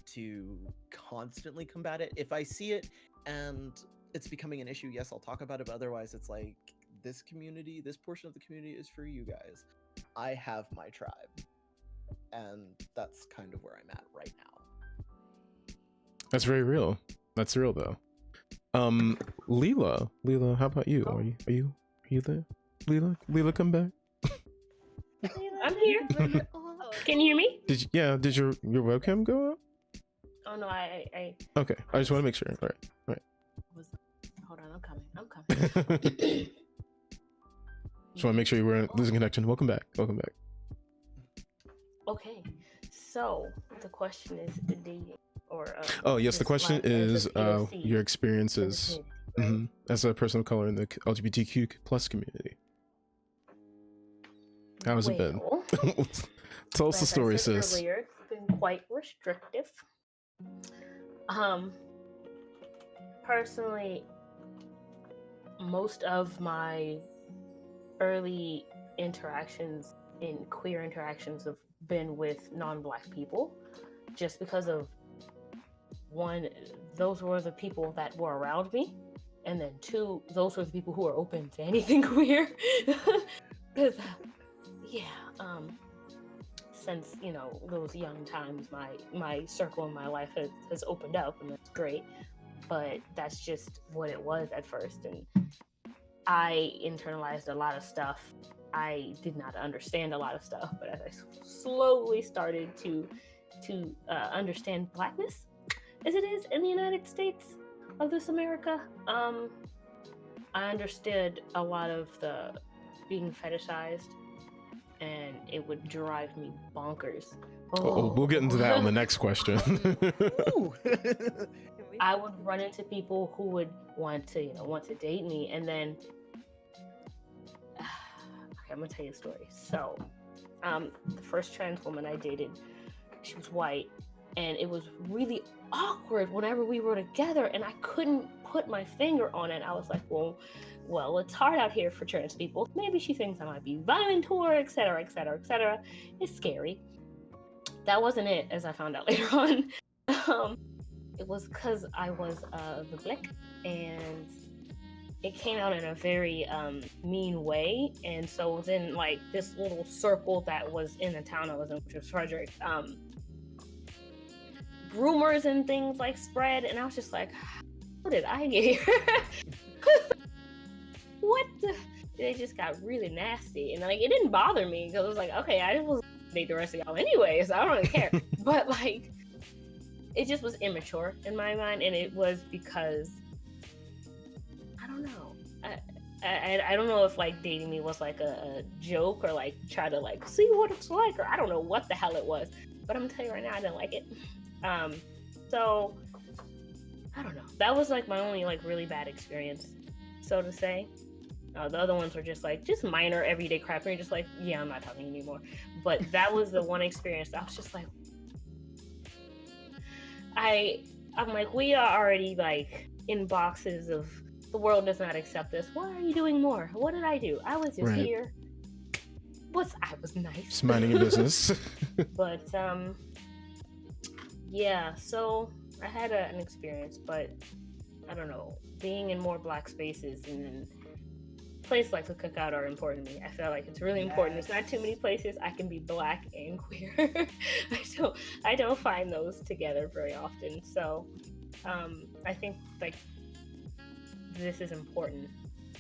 to constantly combat it. If I see it and it's becoming an issue, yes, I'll talk about it, but otherwise it's like, this community, this portion of the community is for you guys. I have my tribe, and that's kind of where I'm at right now. That's very real. That's real though. Leela, how about you? Oh. Are you there? Leela, come back. I'm here. Can you hear me? Did your webcam go up? Oh no, I Okay, I just want to make sure. All right. hold on, I'm coming. Just want to make sure you weren't losing connection. Welcome back. Okay, so the question is dating or Oh yes, the just question life as is a POC your in experiences the community, right? as a person of color in the LGBTQ plus community. How has it been? Well, Tell us the as I story, said sis. earlier, it's been quite restrictive. Personally, most of my early interactions in queer interactions have been with non-Black people, just because of one, those were the people that were around me, and then two, those were the people who are open to anything queer. Because since those young times, my circle in my life has opened up, and that's great, but that's just what it was at first. And I internalized a lot of stuff. I did not understand a lot of stuff, but as I slowly started to understand Blackness as it is in the United States of this America, I understood a lot of the being fetishized, and it would drive me bonkers. We'll get into that on the next question. I would run into people who would want to date me, and then I'm gonna tell you a story. So, the first trans woman I dated, she was white, and it was really awkward whenever we were together, and I couldn't put my finger on it. I was like, well, it's hard out here for trans people. Maybe she thinks I might be violent to her, etc., etc., etc. It's scary. That wasn't it, as I found out later on. It was because I was the Black, and it came out in a very mean way. And so then, like, this little circle that was in the town I was in, which was Frederick, rumors and things like spread, and I was just like, how did I get here? What the? It just got really nasty, and like, it didn't bother me because I was like, okay, I just was gonna date the rest of y'all anyway, so I don't really care. But like, it just was immature in my mind, and it was because I don't know. I don't know if like dating me was like a joke, or like try to like see what it's like, or I don't know what the hell it was. But I'm gonna tell you right now, I didn't like it. So I don't know. That was like my only like really bad experience, so to say. The other ones were just minor everyday crap, and you're just like, yeah, I'm not talking anymore. But that was the one experience that I was just like, I'm like, we are already like in boxes of the world does not accept this. Why are you doing more? What did I do? I was just here. I was nice. Just minding your business. But yeah, so I had an experience, but I don't know, being in more Black spaces and places like the Cookout are important to me. I feel like it's really important. There's not too many places I can be Black and queer. I don't find those together very often. So I think like this is important,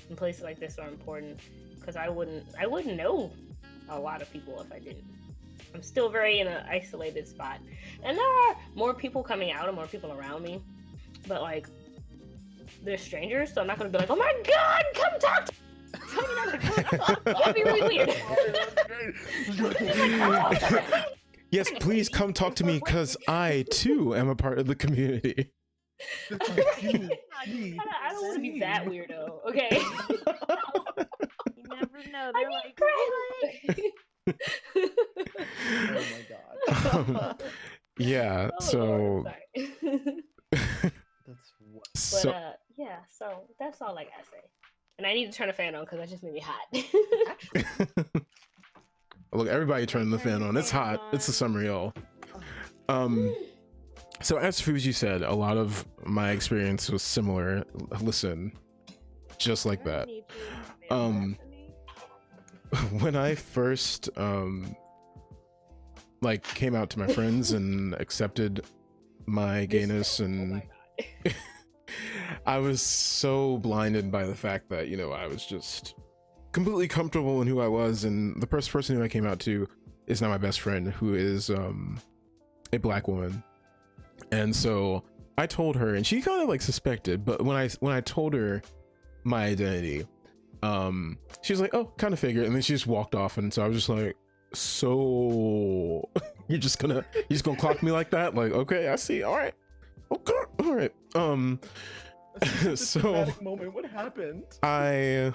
and places like this are important, because I wouldn't know a lot of people if I didn't. I'm still very in an isolated spot, and there are more people coming out and more people around me, but like, they're strangers, so I'm not gonna be like, oh my god, come talk to me. That'd be really weird. Yes, please come talk to me, because I too am a part of the community. I don't want to be that weirdo, okay? You never know. They're like, Oh my god. Yeah, so That's what. so yeah, so that's all I gotta say. And I need to turn a fan on because that just made me hot. Look, everybody turning the fan on. It's hot. It's the summer, y'all. So as Fuji said, a lot of my experience was similar. Listen, just like that. When I first like came out to my friends and accepted my gayness, and I was so blinded by the fact that, you know, I was just completely comfortable in who I was, and the first person who I came out to is now my best friend, who is a black woman. And so I told her, and she kind of like suspected, but when I told her my identity, she was like, oh, kind of figured, and then she just walked off. And so I was just like, so you're just gonna clock me like that? Like, okay, I see. All right, okay, all right. So moment. What happened? I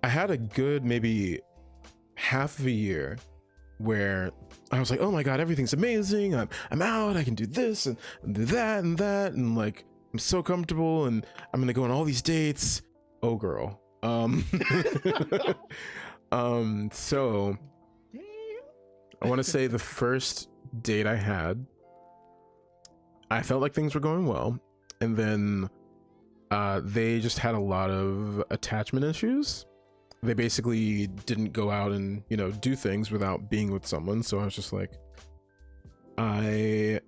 had a good maybe half of a year where I was like, oh my god, everything's amazing. I'm out. I can do this and do that, and like I'm so comfortable, and I'm gonna go on all these dates. Oh girl. So I want to say the first date I had, I felt like things were going well, and then they just had a lot of attachment issues. They basically didn't go out and, you know, do things without being with someone. So I was just like, I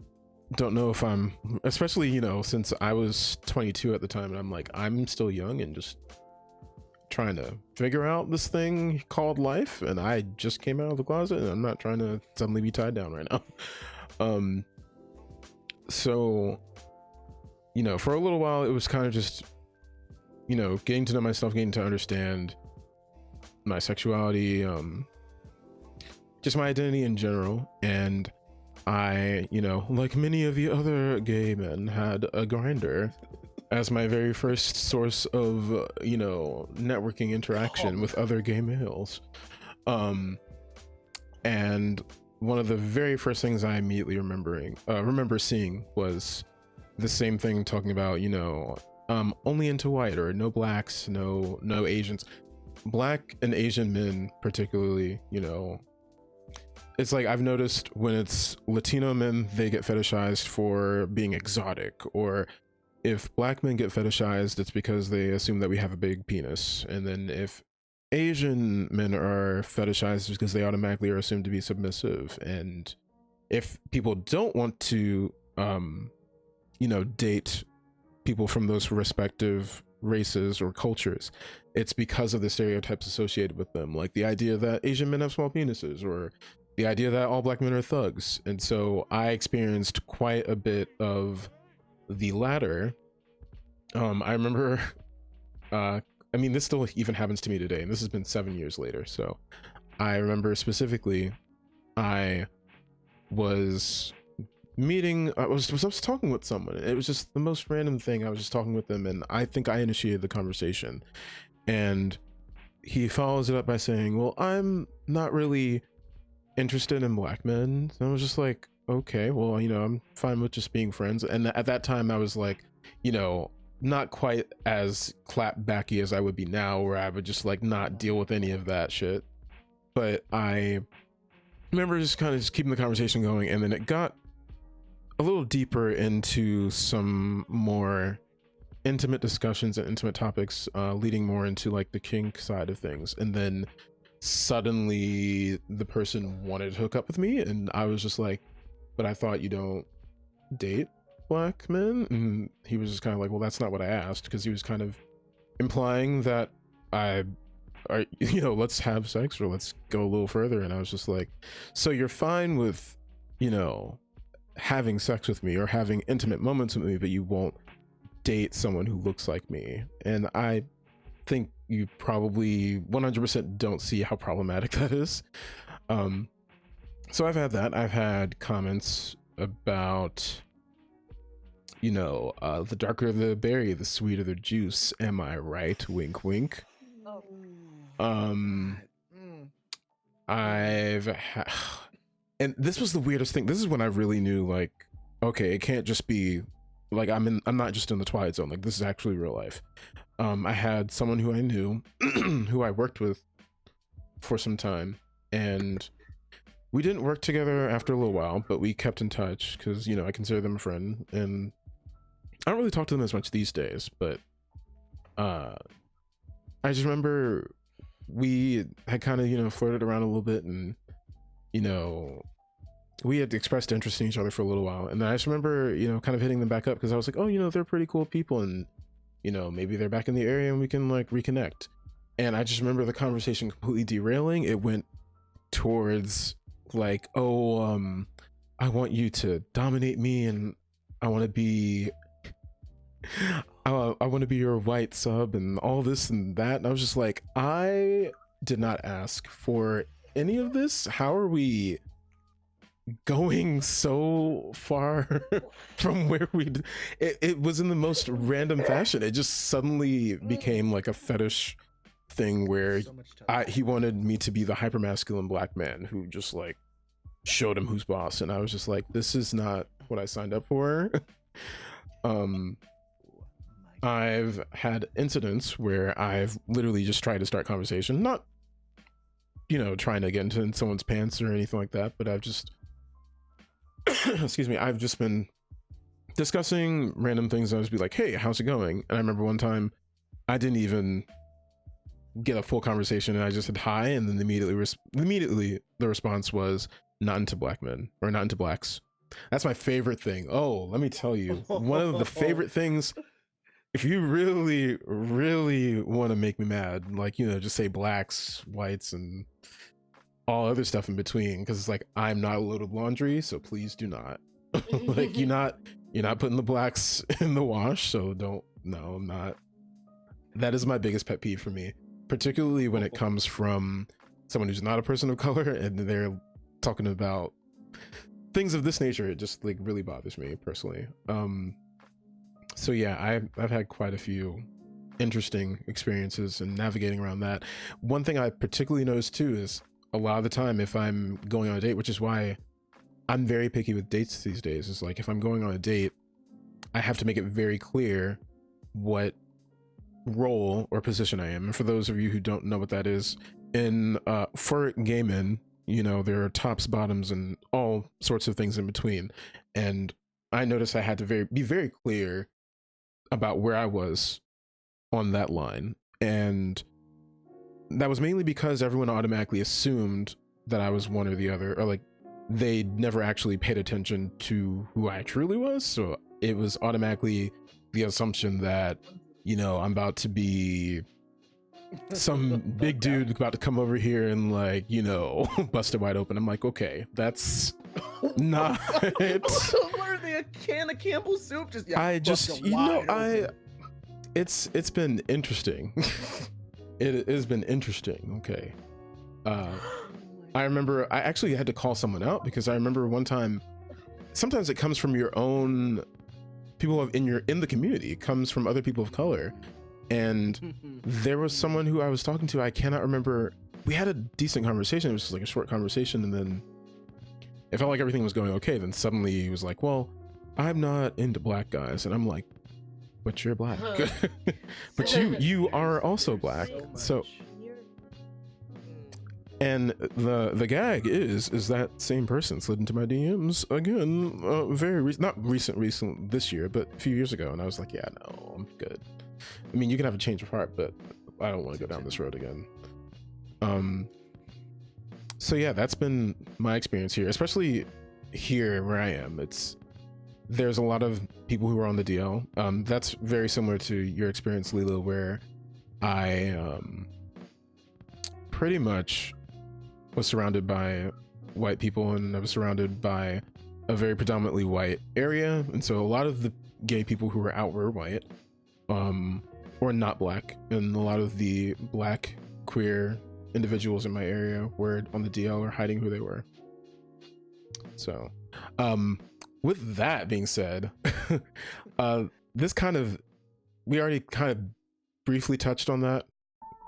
don't know if I'm, especially, you know, since I was 22 at the time, and I'm like, I'm still young and just trying to figure out this thing called life, and I just came out of the closet, and I'm not trying to suddenly be tied down right now. So, you know, for a little while it was kind of just, you know, getting to know myself, getting to understand my sexuality, just my identity in general. And I, you know, like many of the other gay men, had a grinder as my very first source of, you know, networking interaction with other gay males. And one of the very first things I immediately remember seeing was the same thing, talking about, you know, only into white, or no blacks, no Asians. Black and Asian men particularly, you know, it's like I've noticed when it's Latino men, they get fetishized for being exotic, or if black men get fetishized, it's because they assume that we have a big penis. And then if Asian men are fetishized, because they automatically are assumed to be submissive. And if people don't want to you know, date people from those respective races or cultures, it's because of the stereotypes associated with them, like the idea that Asian men have small penises, or the idea that all black men are thugs. And so I experienced quite a bit of the latter. I remember I mean, this still even happens to me today, and this has been 7 years later. So I remember specifically, I was talking with someone. It was just the most random thing. I was just talking with them, and I think I initiated the conversation, and he follows it up by saying, well, I'm not really interested in black men. And I was just like, okay, well, you know, I'm fine with just being friends. And at that time I was like, you know, not quite as clapbacky as I would be now, where I would just like not deal with any of that shit. But I remember just kind of just keeping the conversation going, and then it got a little deeper into some more intimate discussions and intimate topics, leading more into like the kink side of things. And then suddenly the person wanted to hook up with me, and I was just like, but I thought you don't date black men. And he was just kind of like, well, that's not what I asked, because he was kind of implying that you know, let's have sex, or let's go a little further. And I was just like, so you're fine with, you know, having sex with me or having intimate moments with me, but you won't date someone who looks like me? And I think you probably 100% don't see how problematic that is. So I've had that. I've had comments about, you know, the darker the berry, the sweeter the juice. Am I right? Wink, wink. And this was the weirdest thing. This is when I really knew, like, okay, it can't just be like I'm not just in the Twilight Zone. Like this is actually real life. I had someone who I knew, who I worked with for some time, and we didn't work together after a little while, but we kept in touch because, you know, I consider them a friend, and I don't really talk to them as much these days, but I just remember we had kind of, you know, flirted around a little bit, and, you know, we had expressed interest in each other for a little while, and then I just remember, you know, kind of hitting them back up because I was like, oh, you know, they're pretty cool people, and, you know, maybe they're back in the area and we can like reconnect. And I just remember the conversation completely derailing. It went towards like, oh, I want you to dominate me, and I want to be I want to be your white sub and all this and that. And I was just like, I did not ask for any of this. How are we going so far from where it was in the most random fashion. It just suddenly became like a fetish thing where he wanted me to be the hypermasculine black man who just like showed him who's boss, and I was just like, this is not what I signed up for. I've had incidents where I've literally just tried to start conversation, not, you know, trying to get into someone's pants or anything like that, but I've just excuse me, I've just been discussing random things. I was be like, hey, how's it going? And I remember one time I didn't even get a full conversation, and I just said hi, and then immediately the response was, not into black men, or not into blacks. That's my favorite thing. Oh, let me tell you, one of the favorite things, if you really want to make me mad, like, you know, just say blacks, whites, and all other stuff in between, because it's like, I'm not a load of laundry, so please do not. Like, you're not putting the blacks in the wash, so I'm not. That is my biggest pet peeve for me, particularly when it comes from someone who's not a person of color and they're talking about things of this nature. It just like really bothers me personally. So yeah, I've had quite a few interesting experiences in navigating around that. One thing I particularly noticed too is a lot of the time if I'm going on a date, which is why I'm very picky with dates these days, is like if I'm going on a date, I have to make it very clear what role or position I am. And for those of you who don't know what that is, for gay men, you know, there are tops, bottoms, and all sorts of things in between. And I noticed I had to be very clear about where I was on that line. And that was mainly because everyone automatically assumed that I was one or the other, or like they never actually paid attention to who I truly was. So it was automatically the assumption that, you know, I'm about to be some big dude about to come over here and like, you know, bust it wide open. I'm like, okay, that's not it. What are they, a can of Campbell's soup? It's been interesting. It has been interesting. Okay. I remember I actually had to call someone out because I remember one time, sometimes it comes from your own people in the community. It comes from other people of color. And there was someone who I was talking to, I cannot remember. We had a decent conversation. It was just like a short conversation, and then it felt like everything was going okay. Then suddenly he was like, well, I'm not into black guys. And I'm like, but you're black. But you are also black. So and the gag is that same person slid into my DMs again, not recent this year, but a few years ago. And I was like, yeah, no, I'm good. I mean, you can have a change of heart, but I don't want to go down this road again. So yeah, that's been my experience here, especially here where I am. There's a lot of people who are on the DL. That's very similar to your experience, Lila, where I pretty much was surrounded by white people, and I was surrounded by a very predominantly white area. And so a lot of the gay people who were out were white. Or not black, and a lot of the black queer individuals in my area were on the DL or hiding who they were. So with that being said, we already kind of briefly touched on that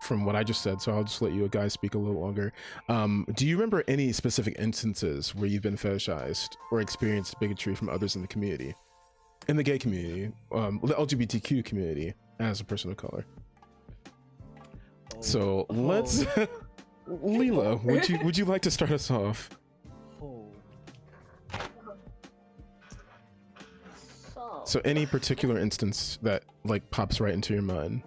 from what I just said, so I'll just let you guys speak a little longer. Do you remember any specific instances where you've been fetishized or experienced bigotry from others in the community? in the gay community, the LGBTQ community, as a person of color. So let's, Leela, would you like to start us off? So any particular instance that like pops right into your mind?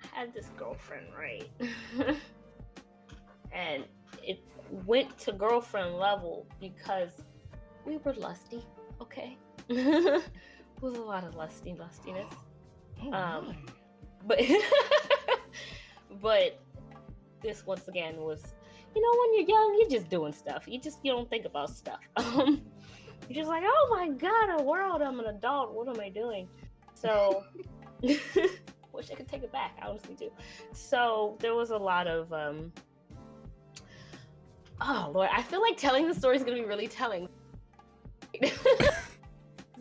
I had this girlfriend, right? And it went to girlfriend level because we were lusty, okay? It was a lot of lustiness. But but this once again was, when you're young, you're just doing stuff. You don't think about stuff. You're just like, oh my god, a world, I'm an adult, what am I doing? So wish I could take it back, I honestly do. So there was a lot of oh Lord, I feel like telling the story is gonna be really telling. There's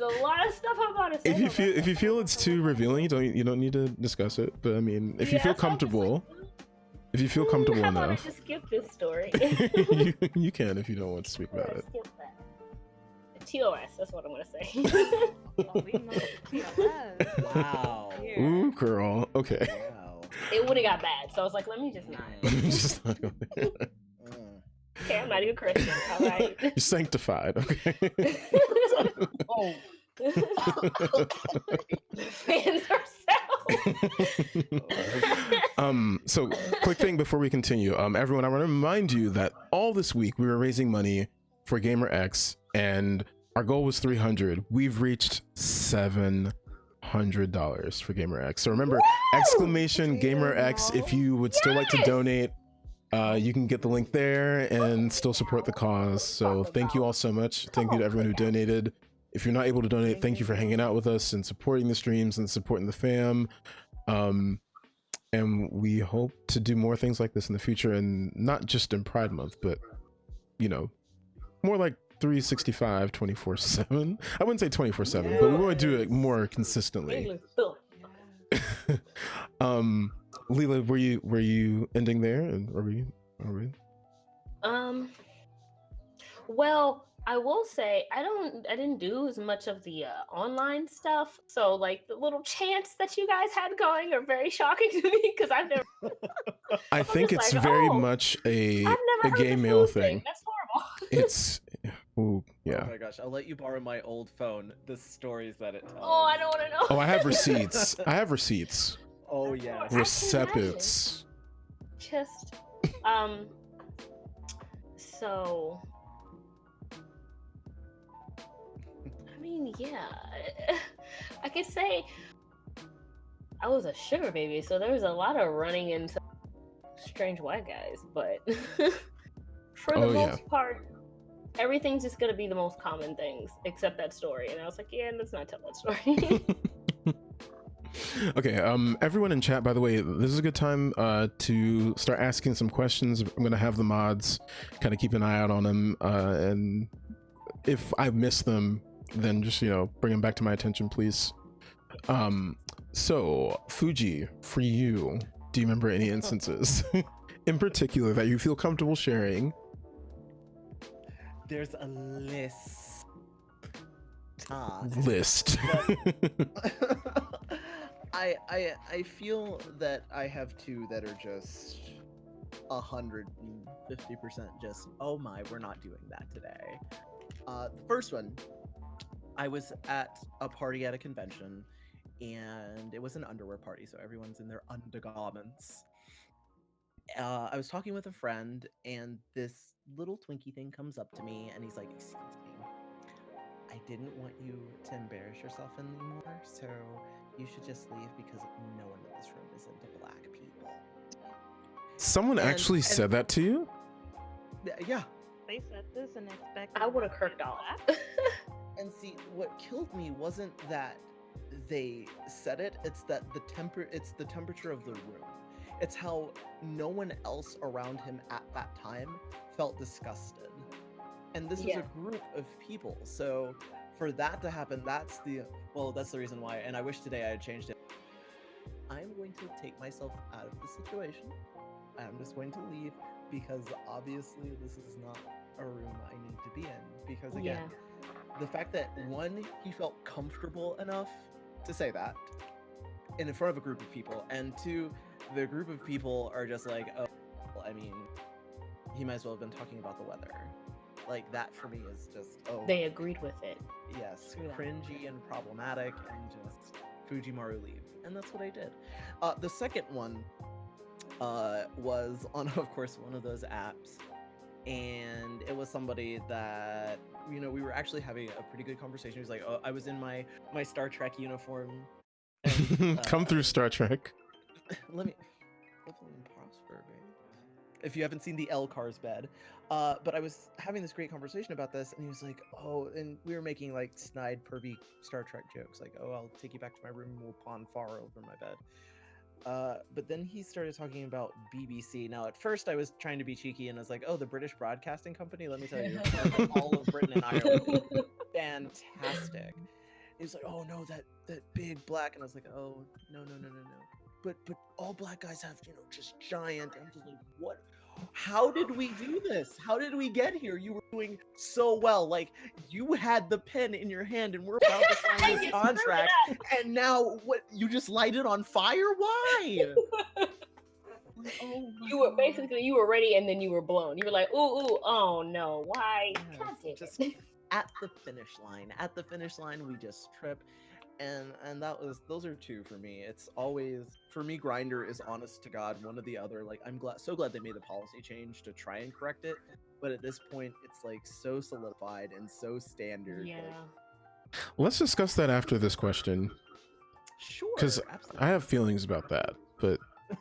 a lot of stuff I'm about to say. If you feel it's too revealing, you don't need to discuss it. But I mean, if you feel comfortable, if you feel comfortable how enough, about I just skip this story? you can if you don't want to speak about it. Skip that. TOS, that's what I'm gonna say. Oh, we know TOS. Wow. Ooh, girl. Okay. Wow. It would have got bad, so I was like, let me just not. Just not going. Okay, I'm not even Christian. All right. You're sanctified. Okay. Oh. Fans ourselves. So quick thing before we continue, everyone, I want to remind you that all this week we were raising money for GamerX, and our goal was 300. We've reached $700 for GamerX. So remember, exclamation GamerX if you would still like to donate. You can get the link there and still support the cause. So thank you all so much. Thank you to everyone who donated. If you're not able to donate, thank you for hanging out with us and supporting the streams and supporting the fam. And we hope to do more things like this in the future, and not just in Pride Month, but more like 365 24/7. I wouldn't say 24/7, but we want to do it more consistently. Leela, were you ending there, and are we? Well, I will say I didn't do as much of the online stuff. So like the little chants that you guys had going are very shocking to me because I've never. I think it's like, very much a gay male thing. That's horrible. It's yeah. Oh my gosh, I'll let you borrow my old phone. The stories that it tells. Oh, I don't want to know. Oh, I have receipts. Oh yeah. Receipts. Just so I mean, yeah, I could say I was a sugar baby, so there was a lot of running into strange white guys, but for the most part, everything's just gonna be the most common things except that story. And I was like, yeah, let's not tell that story. Okay, everyone in chat, by the way, this is a good time to start asking some questions. I'm gonna have the mods kind of keep an eye out on them, and if I miss them, then just bring them back to my attention, please. So Fuji, for you, do you remember any instances in particular that you feel comfortable sharing? There's a list. I feel that I have two that are just 150% just, oh my, we're not doing that today. The first one, I was at a party at a convention, and it was an underwear party, so everyone's in their undergarments. I was talking with a friend, and this little Twinkie thing comes up to me, and he's like, excuse me, I didn't want you to embarrass yourself anymore, so you should just leave because no one in this room is into black people. Someone actually said that to you? Yeah. They said this and expected. I would have kirked off. And see, what killed me wasn't that they said it, it's that it's the temperature of the room. It's how no one else around him at that time felt disgusted. And this was a group of people, so for that to happen, that's the reason why, and I wish today I had changed it. I'm going to take myself out of the situation. I'm just going to leave, because obviously this is not a room I need to be in, because again, the fact that one, he felt comfortable enough to say that in front of a group of people, and two, the group of people are just like, oh, well, I mean, he might as well have been talking about the weather. Like, that for me is just, oh, They agreed with it. yes, Screw that. cringy and problematic, and just Fujimaru leave. And that's what I did. The second one was on, of course, one of those apps, and it was somebody that, you know, we were actually having a pretty good conversation. He was like, oh, I was in my Star Trek uniform. And, Come through, Star Trek. let me prosper, babe. If you haven't seen the L Cars bed. But I was having this great conversation about this, and he was like, oh, and we were making like snide, pervy Star Trek jokes, like, oh, I'll take you back to my room and we'll pawn far over my bed. But then he started talking about BBC. Now, at first, I was trying to be cheeky and I was like, oh, the British Broadcasting Company? Let me tell you, all of Britain and Ireland. Fantastic. He was like, oh, no, that big black. And I was like, oh, no. But all black guys have, you know, just giant. I'm just like, what? How did we do this? How did we get here? You were doing so well. Like, you had the pen in your hand and we're about to sign this contract. And now what? You just light it on fire? Why? Oh my You were God. basically, you were ready and then you were blown. You were like, ooh, oh no, why? Yes, God damn just it. at the finish line. At the finish line, we just trip. And those are two for me. It's always, for me, Grinder is honest to God, one or the other. Like, I'm so glad they made the policy change to try and correct it, but at this point it's like so solidified and so standard. Yeah. Like, Let's discuss that after this question, sure, because absolutely. I have feelings about that, but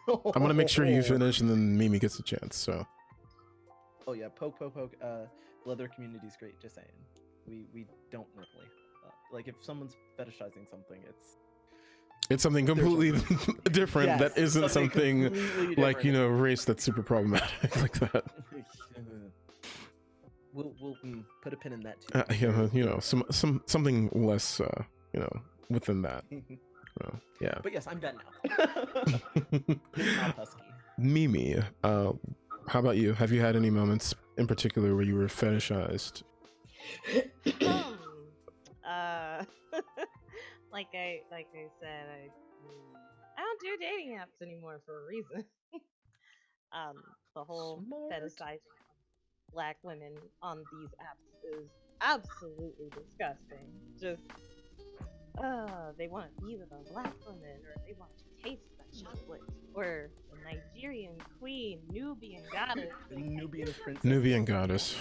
I'm gonna make sure you finish and then Mimi gets a chance. So Oh yeah, poke. Leather community's great. Just saying, we don't normally like, if someone's fetishizing something, it's something completely different. Yes, that isn't something completely like, you different. know, race that's super problematic like that. We'll put a pin in that too. You know, something less, you know, within that. Yeah. But yes, I'm done now. It's not husky. Mimi, how about you? Have you had any moments in particular where you were fetishized? Like I said, I don't do dating apps anymore for a reason. The whole Smart. fetishizing black women on these apps is absolutely disgusting. Just, they want to be with a black woman, or they want to taste the chocolate, or the Nigerian queen, Nubian goddess, Nubian princess. Nubian goddess.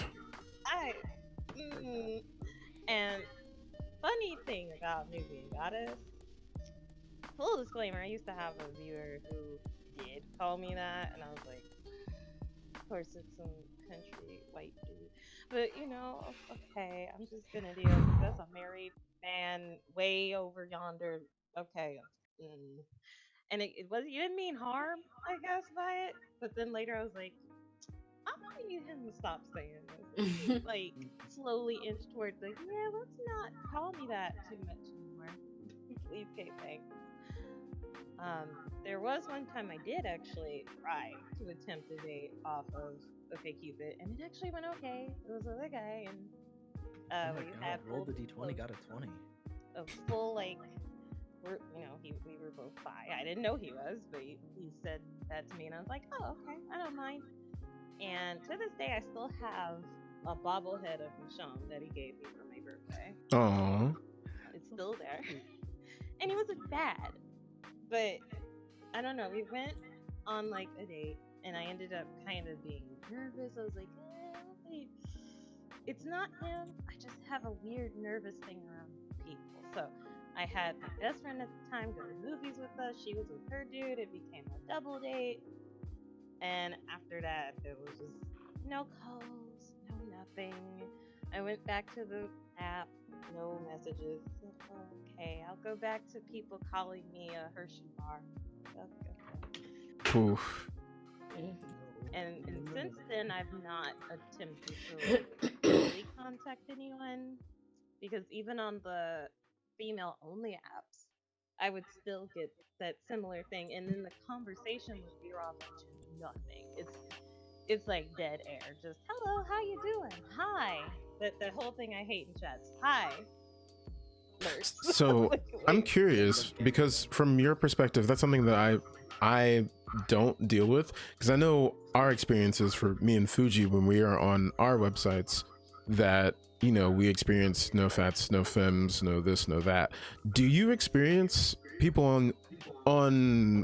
And funny thing about Nubian goddess, full disclaimer, I used to have a viewer who did call me that, and I was like, of course it's some country white dude, but you know, okay, I'm just gonna deal with that's a married man way over yonder. Okay. And it was, you didn't mean harm, I guess, by it, but then later I was like, I'm gonna need him to stop saying this. Like, slowly inch towards like, yeah, let's not call me that too much anymore. Please, okay, thanks. There was one time I did actually try to attempt a date off of OkCupid, and it actually went okay. It was another guy, and Oh my we God, had rolled the d20, got a 20. a full like, we were both bi. I didn't know he was, but he said that to me, and I was like, oh, okay, I don't mind. And to this day, I still have a bobblehead of Michonne that he gave me for my birthday. Aww. It's still there. And he wasn't bad. But, I don't know, we went on like a date, and I ended up kind of being nervous. I was like, wait, it's not him. I just have a weird nervous thing around people. So, I had my best friend at the time go to movies with us. She was with her dude. It became a double date. And after that, it was just no calls, no nothing. I went back to the app, no messages. Okay, I'll go back to people calling me a Hershey bar. Okay. Oof. And since then, I've not attempted to really contact anyone, because even on the female-only apps, I would still get that similar thing, and then the conversation would veer off into nothing. It's like dead air. Just hello, how you doing? Hi. that whole thing I hate in chats. Hi, nurse. So Like, I'm wait. curious because from your perspective, that's something that I don't deal with, because I know our experiences for me and Fuji when we are on our websites that, you know, we experience no fats, no femmes, no this, no that. Do you experience people on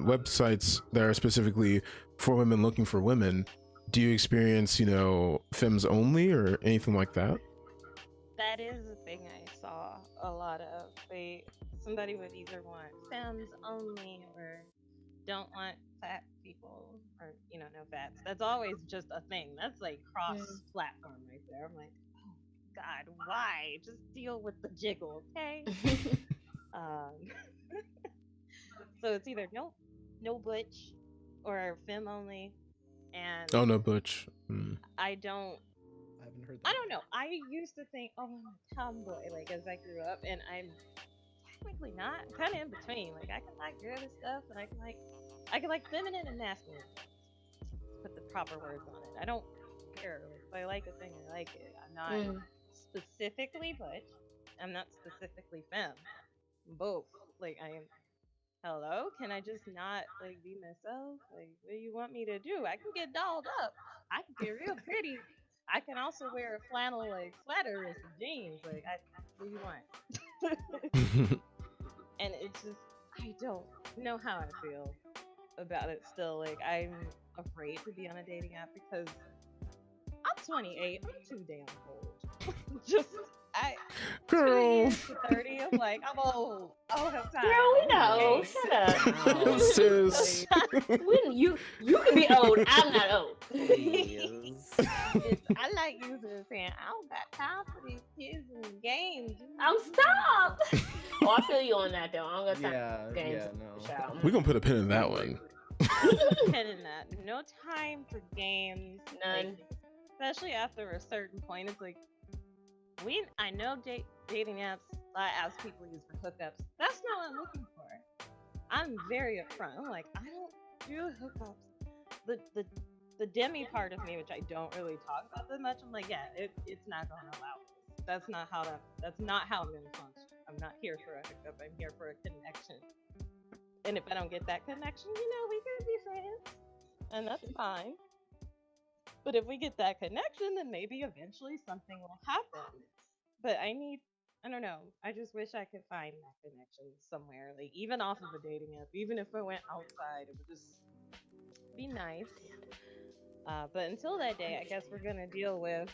websites that are specifically for women looking for women? Do you experience, you know, femmes only or anything like that? That is a thing I saw a lot of. Somebody would either want femmes only or don't want fat people or no fats. That's always just a thing. That's like cross platform right there. I'm like, oh God, why? Just deal with the jiggle, okay? Um, so it's either no butch or femme only, and Oh no, Butch. Mm. I don't I haven't heard that. I don't know. I used to think, oh, I'm a tomboy, like as I grew up, and I'm technically not. I'm kind of in between. Like I can like girly stuff, and I can like feminine and masculine. Put the proper words on it. I don't care. Like, if I like a thing, I like it. I'm not specifically butch. I'm not specifically femme. Both. Like I am. Hello, can I just not like be myself? Like, what do you want me to do? I can get dolled up. I can get real pretty. I can also wear a flannel like sweater and some jeans. Like, what do you want? And it's just, I don't know how I feel about it still. Like, I'm afraid to be on a dating app because I'm 28. I'm too damn old. Just, 2 Girl. years to 30. I'm like, I'm old. I don't have time. Girl, we know. Okay. Shut up. Sis. You can be old. I'm not old. I like using it saying, I don't got time for these kids and games. I'm stop. Oh, I feel you on that though. I don't got time Yeah, for games. no. Child. We're gonna put a pin in that one. Head in that. No time for games. None. Like, especially after a certain point, it's like I know dating apps. I ask people use for hookups. That's not what I'm looking for. I'm very upfront. I'm like, I don't do hookups. The demi part of me, which I don't really talk about that much, I'm like, yeah, it's not gonna allow this. That's not how I'm gonna function. I'm not here for a hookup. I'm here for a connection. And if I don't get that connection, we can be friends, and that's fine. But if we get that connection, then maybe eventually something will happen. But I don't know. I just wish I could find that connection somewhere, like even off of a dating app. Even if I went outside, it would just be nice. But until that day, I guess we're gonna deal with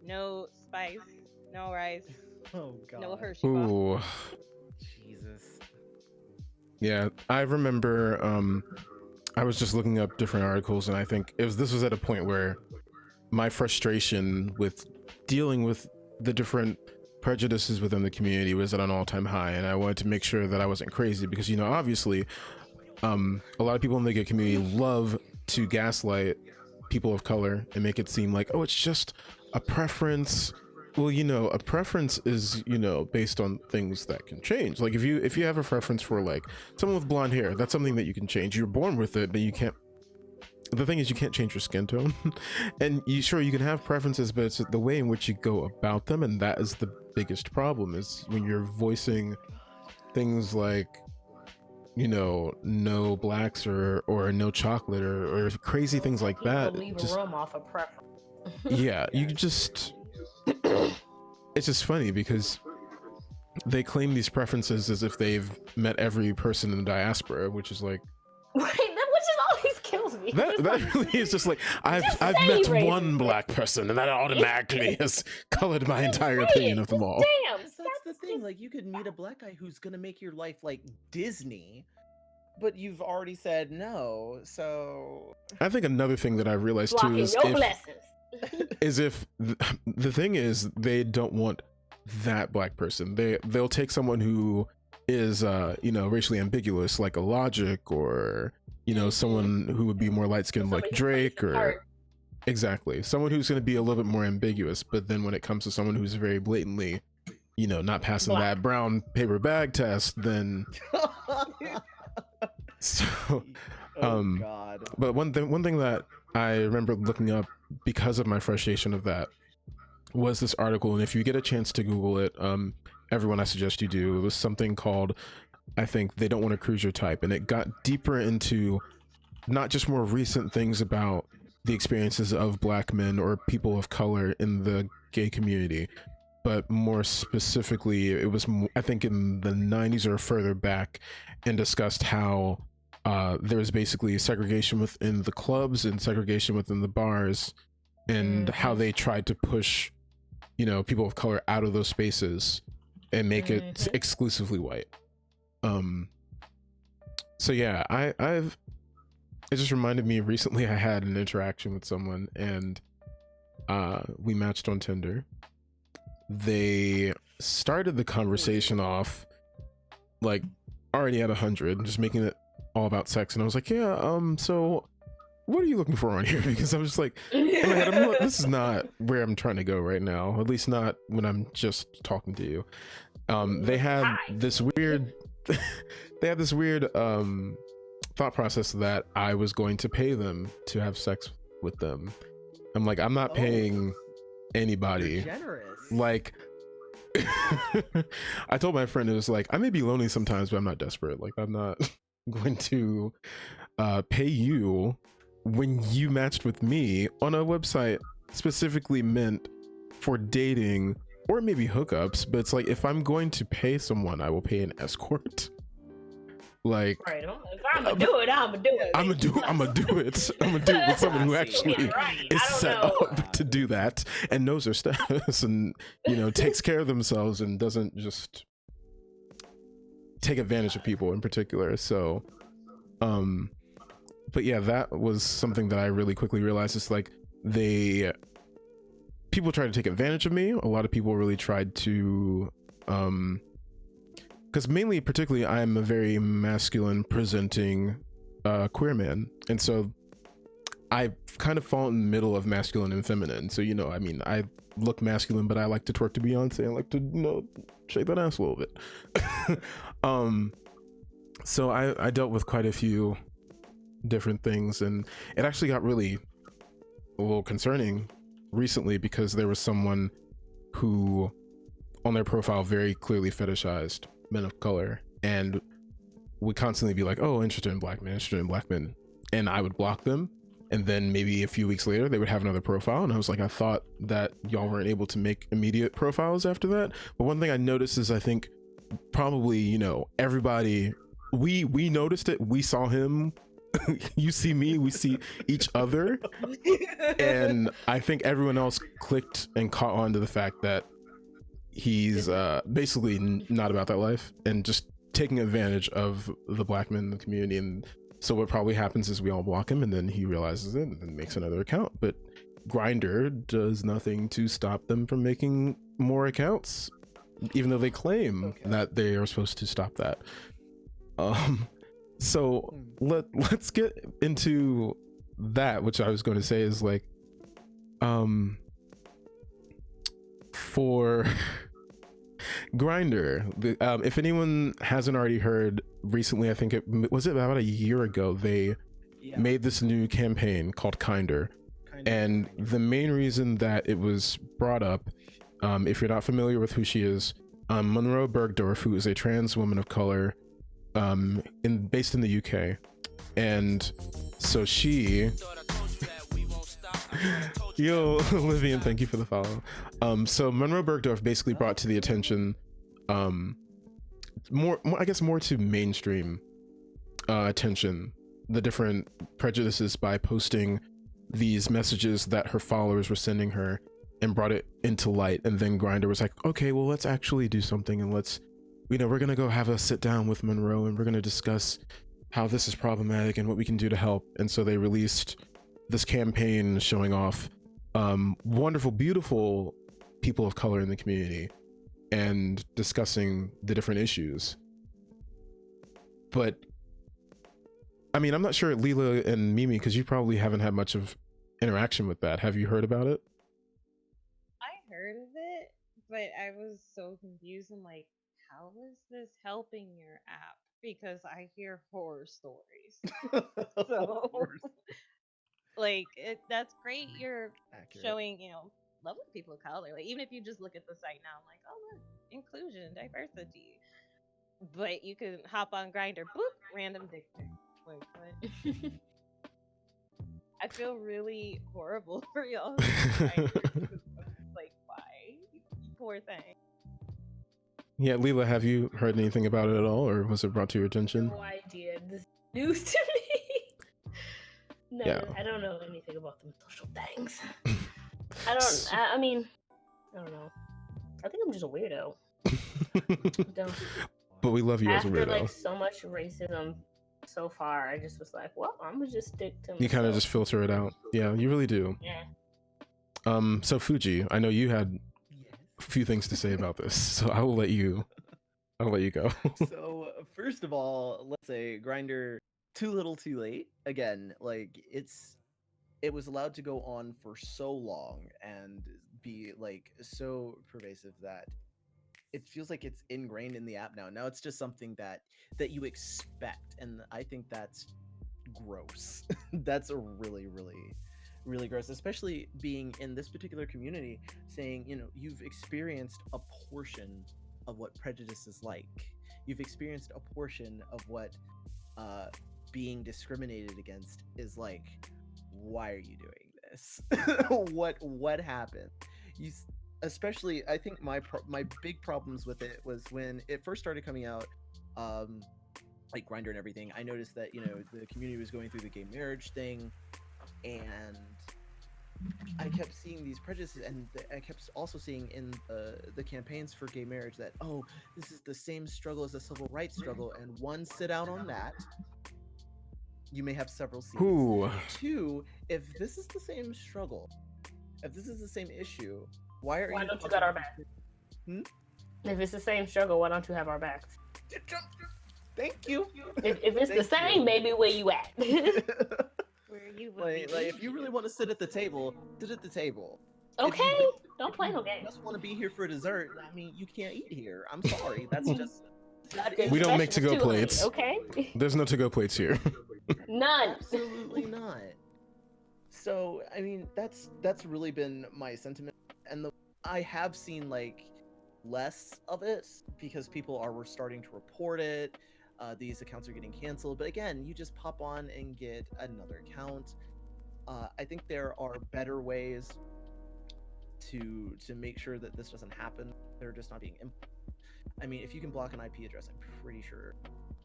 no spice, no rice, Oh God. no Hershey Ooh. bar. Jesus. Yeah, I remember I was just looking up different articles, and I think this was at a point where my frustration with dealing with the different prejudices within the community was at an all-time high, and I wanted to make sure that I wasn't crazy because, obviously a lot of people in the gay community love to gaslight people of color and make it seem like, oh, it's just a preference. Well, a preference is, based on things that can change. Like if you have a preference for like someone with blonde hair, that's something that you can change. You're born with it, but you can't. The thing is, you can't change your skin tone. And you can have preferences, but it's the way in which you go about them, and that is the biggest problem. Is when you're voicing things like, no blacks or no chocolate or crazy things like that. Leave a room off of preference. Yeah, you just. It's just funny because they claim these preferences as if they've met every person in the diaspora, which is like, Right, which is always kills me. that really is just like, I've say met racist. one black person and that automatically has colored my entire opinion of them all. Damn, That's the thing. Like, you could meet a black guy who's gonna make your life like Disney, but you've already said no. So I think another thing that I realized too blocking is no blessings. if the thing is they don't want that black person. They'll take someone who is racially ambiguous, like a Logic, or someone who would be more light-skinned like Drake, or exactly someone who's going to be a little bit more ambiguous. But then when it comes to someone who's very blatantly not passing that brown paper bag test, then so oh God. but one thing that I remember looking up because of my frustration of that was this article, and if you get a chance to Google it, everyone, I suggest you do. It was something called, I think, They Don't Want to Cruise Your Type, and it got deeper into not just more recent things about the experiences of Black men or people of color in the gay community, but more specifically, it was, I think, in the 90s or further back, and discussed how there was basically segregation within the clubs and segregation within the bars, and how they tried to push, you know, people of color out of those spaces and make it exclusively white. So yeah, it just reminded me, recently I had an interaction with someone, and we matched on Tinder. They started the conversation off like already at 100, just making it all about sex, and I was like, yeah, so what are you looking for on here? Because I was just like, in my head, I'm like, this is not where I'm trying to go right now, at least not when I'm just talking to you. They had this weird thought process that I was going to pay them to have sex with them. I'm like, I'm not paying anybody. You're generous. Like, I told my friend, it was like, I may be lonely sometimes, but I'm not desperate. Like, I'm not going to pay you when you matched with me on a website specifically meant for dating or maybe hookups. But it's like, if I'm going to pay someone, I will pay an escort. Like, right, if I'm gonna do it, I'm gonna do it. I'm gonna do it with someone who actually is set up to do that and knows their status, and, you know, takes care of themselves and doesn't just take advantage of people in particular. So but yeah, that was something that I really quickly realized. It's like, people tried to take advantage of me. A lot of people really tried to because particularly I'm a very masculine presenting queer man, and so I kind of fall in the middle of masculine and feminine. So, you know, I mean, I look masculine, but I like to twerk to Beyonce. I like to, you know, shake that ass a little bit. So I dealt with quite a few different things, and it actually got really a little concerning recently, because there was someone who on their profile very clearly fetishized men of color, and would constantly be like, oh, interested in black men, and I would block them, and then maybe a few weeks later they would have another profile, and I was like, I thought that y'all weren't able to make immediate profiles after that. But one thing I noticed is, I think probably, you know, everybody, we noticed it, we saw him, you see me, we see each other, and I think everyone else clicked and caught on to the fact that he's basically not about that life and just taking advantage of the black men in the community. And so what probably happens is we all block him, and then he realizes it and then makes another account. But Grindr does nothing to stop them from making more accounts, even though they claim that they are supposed to stop that. So let's get into that, which I was going to say is like, for Grindr, if anyone hasn't already heard, recently, I think it was about a year ago, they made this new campaign called Kinder. And the main reason that it was brought up, if you're not familiar with who she is, Monroe Bergdorf, who is a trans woman of color, based in the UK. And so she yo, Livian, thank you for the follow. So Monroe Bergdorf basically brought to the attention more to mainstream attention the different prejudices by posting these messages that her followers were sending her, and brought it into light. And then Grindr was like, okay, well, let's actually do something, and let's, you know, we're gonna go have a sit down with Monroe, and we're gonna discuss how this is problematic and what we can do to help. And so they released this campaign showing off wonderful, beautiful people of color in the community and discussing the different issues. But I mean, I'm not sure, Leela and Mimi, because you probably haven't had much of interaction with that. Have you heard about it? I heard of it, but I was so confused. I'm like, how is this helping your app? Because I hear horror stories. So, like, that's great. You're Accurate. showing, you know, love with people of color. Like even if you just look at the site now, I'm like, oh look, inclusion, diversity. But you can hop on Grinder, boop, random dick pic. Like what? I feel really horrible for y'all. Like why? You poor thing. Yeah, Leela, have you heard anything about it at all, or was it brought to your attention? No idea. This is news to me. No, Yeah. I don't know anything about them social things. I mean, I don't know. I think I'm just a weirdo. Don't. But we love you as a After weirdo. like so much racism so far, I just was like, well, I'm gonna just stick to. You kind of myself. just filter it out. Yeah, you really do. Yeah. So Fuji, I know you had a few things to say about this, so I will let you go. So first of all, let's say Grinder too little too late. Again, like it was allowed to go on for so long and be like so pervasive that it feels like it's ingrained in the app now. Now it's just something that you expect, and I think that's gross. That's a really gross, especially being in this particular community, saying, you know, you've experienced a portion of what prejudice is like. You've experienced a portion of what being discriminated against is like. Why are you doing this? What happened? Especially, I think my big problems with it was when it first started coming out, like Grindr and everything. I noticed that, you know, the community was going through the gay marriage thing, and I kept seeing these prejudices, and I kept also seeing in the campaigns for gay marriage that, oh, this is the same struggle as the civil rights struggle, and one, sit out on that. You may have several seats. Ooh. Two, if this is the same struggle, if this is the same issue, why don't you got our back? If it's the same struggle, why don't you have our backs? Thank you. If it's the same, maybe where you at? Where you would like be if you really want to sit at the table, sit at the table. Okay, don't play no If games. you just want to be here for dessert, I mean, you can't eat here. I'm sorry. That's just. We don't make to-go Too late, plates. Okay. There's no to-go plates here. None. Absolutely not. So I mean, that's really been my sentiment, and I have seen like less of it because people were starting to report it. These accounts are getting canceled, but again, you just pop on and get another account. I think there are better ways to make sure that this doesn't happen. They're just not being implemented. I mean, if you can block an IP address, I'm pretty sure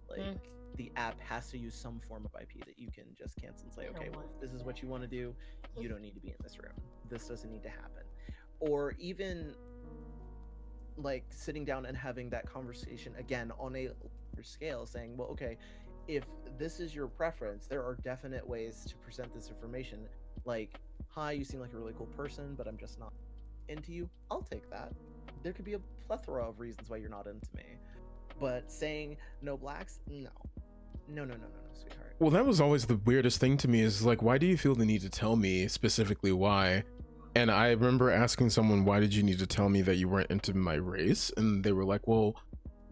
like the app has to use some form of IP that you can just cancel and say, okay, well, if this is what you want to do, you don't need to be in this room. This doesn't need to happen. Or even like sitting down and having that conversation again on a larger scale, saying, well, okay, if this is your preference, there are definite ways to present this information. Like, hi, you seem like a really cool person, but I'm just not into you. I'll take that. There could be a plethora of reasons why you're not into me. But saying no blacks, no, sweetheart. Well, that was always the weirdest thing to me, is like, why do you feel the need to tell me specifically why? And I remember asking someone, why did you need to tell me that you weren't into my race? And they were like, well,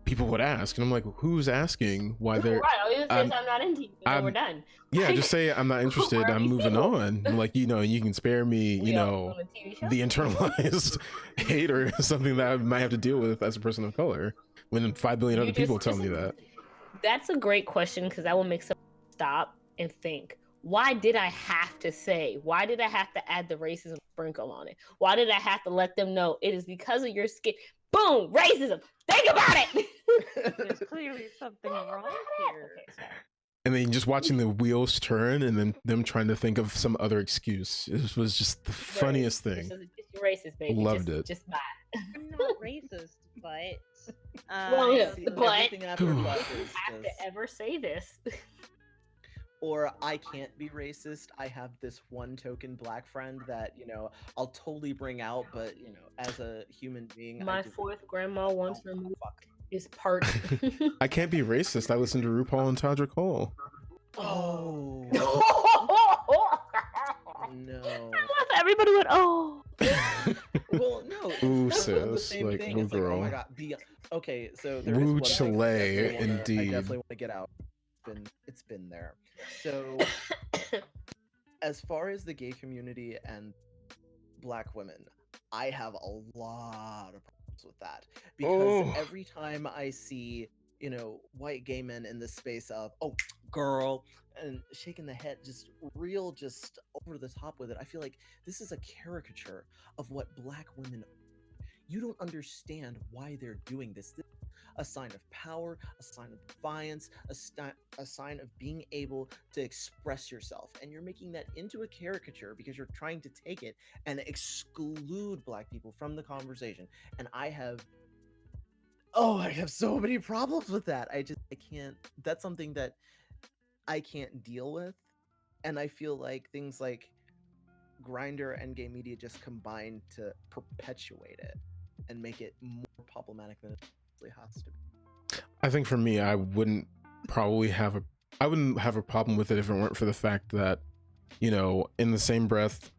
people would ask. And I'm like, who's asking why they're... Right, all you have to say is I'm not into you, and then we're done. Yeah, just say I'm not interested, I'm moving on. Like, you know, you can spare me, you know, the internalized hate or something that I might have to deal with as a person of color when 5 billion other people tell me that. That's a great question, because that will make someone stop and think, why did I have to say? Why did I have to add the racism sprinkle on it? Why did I have to let them know it is because of your skin? Boom, racism. Think about it. There's clearly something wrong here. Okay, sorry. And then just watching the wheels turn and then them trying to think of some other excuse. It was just the funniest thing. It's racist, baby. Loved it. Just bye. I'm not racist, but Well, yeah, but everything after black I have to ever say this. Or I can't be racist. I have this one token black friend that, you know, I'll totally bring out, but, you know, as a human being, My fourth grandma once removed is part. I can't be racist. I listen to RuPaul and Todrick Hall. Oh. No. Everybody went, oh. Well, no. Ooh, It's not the sis, same like, thing. ooh, It's like, oh girl. my god. Okay, so there is Woo one thing Chile, I indeed. definitely want to get out. It's been there. So, as far as the gay community and black women, I have a lot of problems with that because Oh. every time I see, white gay men in this space of, oh, girl, and shaking the head, just real, just over the top with it, I feel like this is a caricature of what Black women are. You don't understand why they're doing this. This is a sign of power, a sign of defiance, a sign of being able to express yourself. And you're making that into a caricature because you're trying to take it and exclude Black people from the conversation. And I have so many problems with that. I can't. That's something that I can't deal with. And I feel like things like Grindr and gay media just combine to perpetuate it and make it more problematic than it actually has to be. I think for me, I wouldn't have a problem with it if it weren't for the fact that, in the same breath,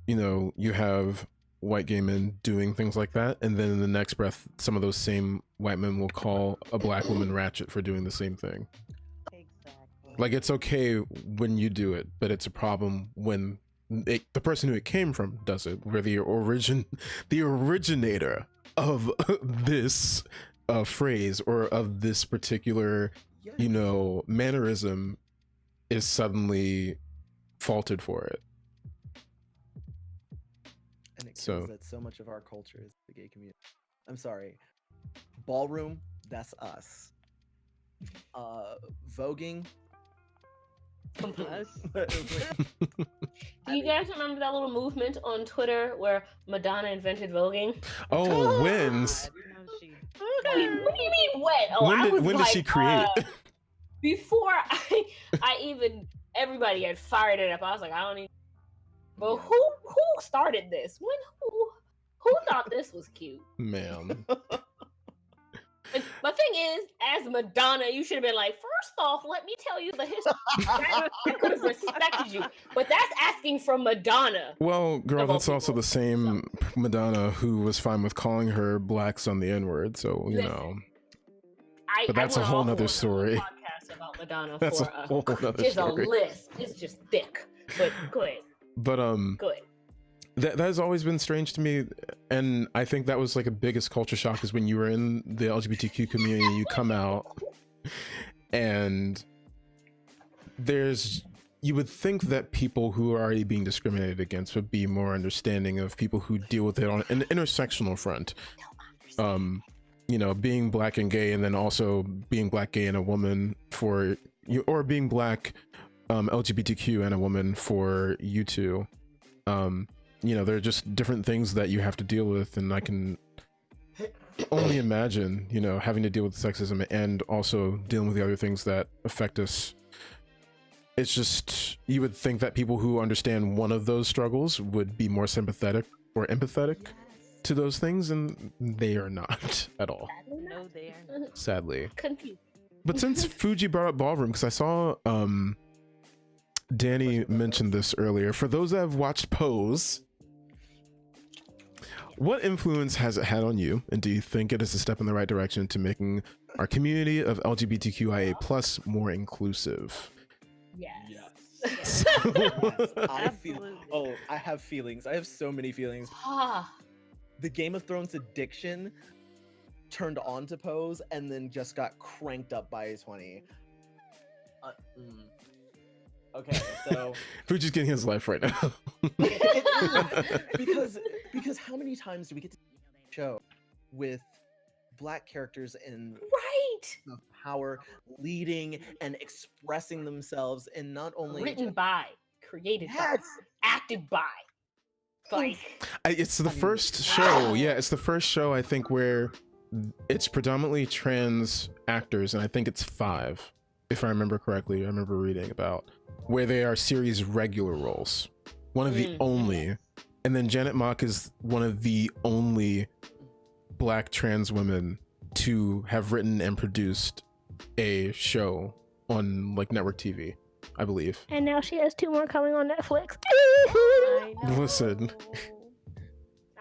you have white gay men doing things like that, and then in the next breath, some of those same white men will call a Black woman ratchet for doing the same thing. Exactly. Like, it's okay when you do it, but it's a problem when the person who it came from does it, where the originator of this phrase or of this particular Yes. mannerism is suddenly faulted for it. And it So- kills that so much of our culture is the gay community. I'm sorry. Ballroom, that's us. Voguing. Us. Do you guys remember that little movement on Twitter where Madonna invented voguing? Oh, wins. No, she- What do you mean when? Oh, When I did- was when did like, she create? Before I even everybody had fired it up. I was like, I don't even. But who started this? Who thought this was cute? Ma'am. And my thing is, as Madonna, you should have been like, first off, let me tell you the history. I could have respected you, but that's asking from Madonna. Well, girl, Of all that's also people. the same Madonna who was fine with calling her blacks on the N-word, so Listen, But that's a went whole off nother on story. Podcast about Madonna That's for a whole nother There's story. a list. It's just thick. But go ahead. But Go ahead. that has always been strange to me, and I think that was like a biggest culture shock is when you were in the LGBTQ community, you come out and you would think that people who are already being discriminated against would be more understanding of people who deal with it on an intersectional front. Being Black and gay, and then also being Black, gay, and a woman for you, or being Black, LGBTQ and a woman for you two. There are just different things that you have to deal with, and I can only imagine, having to deal with sexism and also dealing with the other things that affect us. It's just, you would think that people who understand one of those struggles would be more sympathetic or empathetic to those things, and they are not at all, No, they are not. sadly. Confused. But since Fuji brought up ballroom, because I saw Danny mentioned this earlier, for those that have watched Pose, what influence has it had on you, and do you think it is a step in the right direction to making our community of LGBTQIA plus more inclusive? Yes. I have feelings. I have so many feelings. Ah, The Game of Thrones addiction turned on to Pose and then just got cranked up by 20. Okay, so Fuji's getting his life right now. because how many times do we get to show with Black characters in right. of power leading and expressing themselves, and not only Written by, created by, Yes! acted by. Like, It's the I mean, first show. Yeah, it's the first show, I think, where it's predominantly trans actors, and I think it's 5, if I remember correctly. I remember reading about where they are series regular roles. One of the only. And then Janet Mock is one of the only Black trans women to have written and produced a show on like network TV, I believe. and now she has 2 more coming on Netflix. I know. Listen.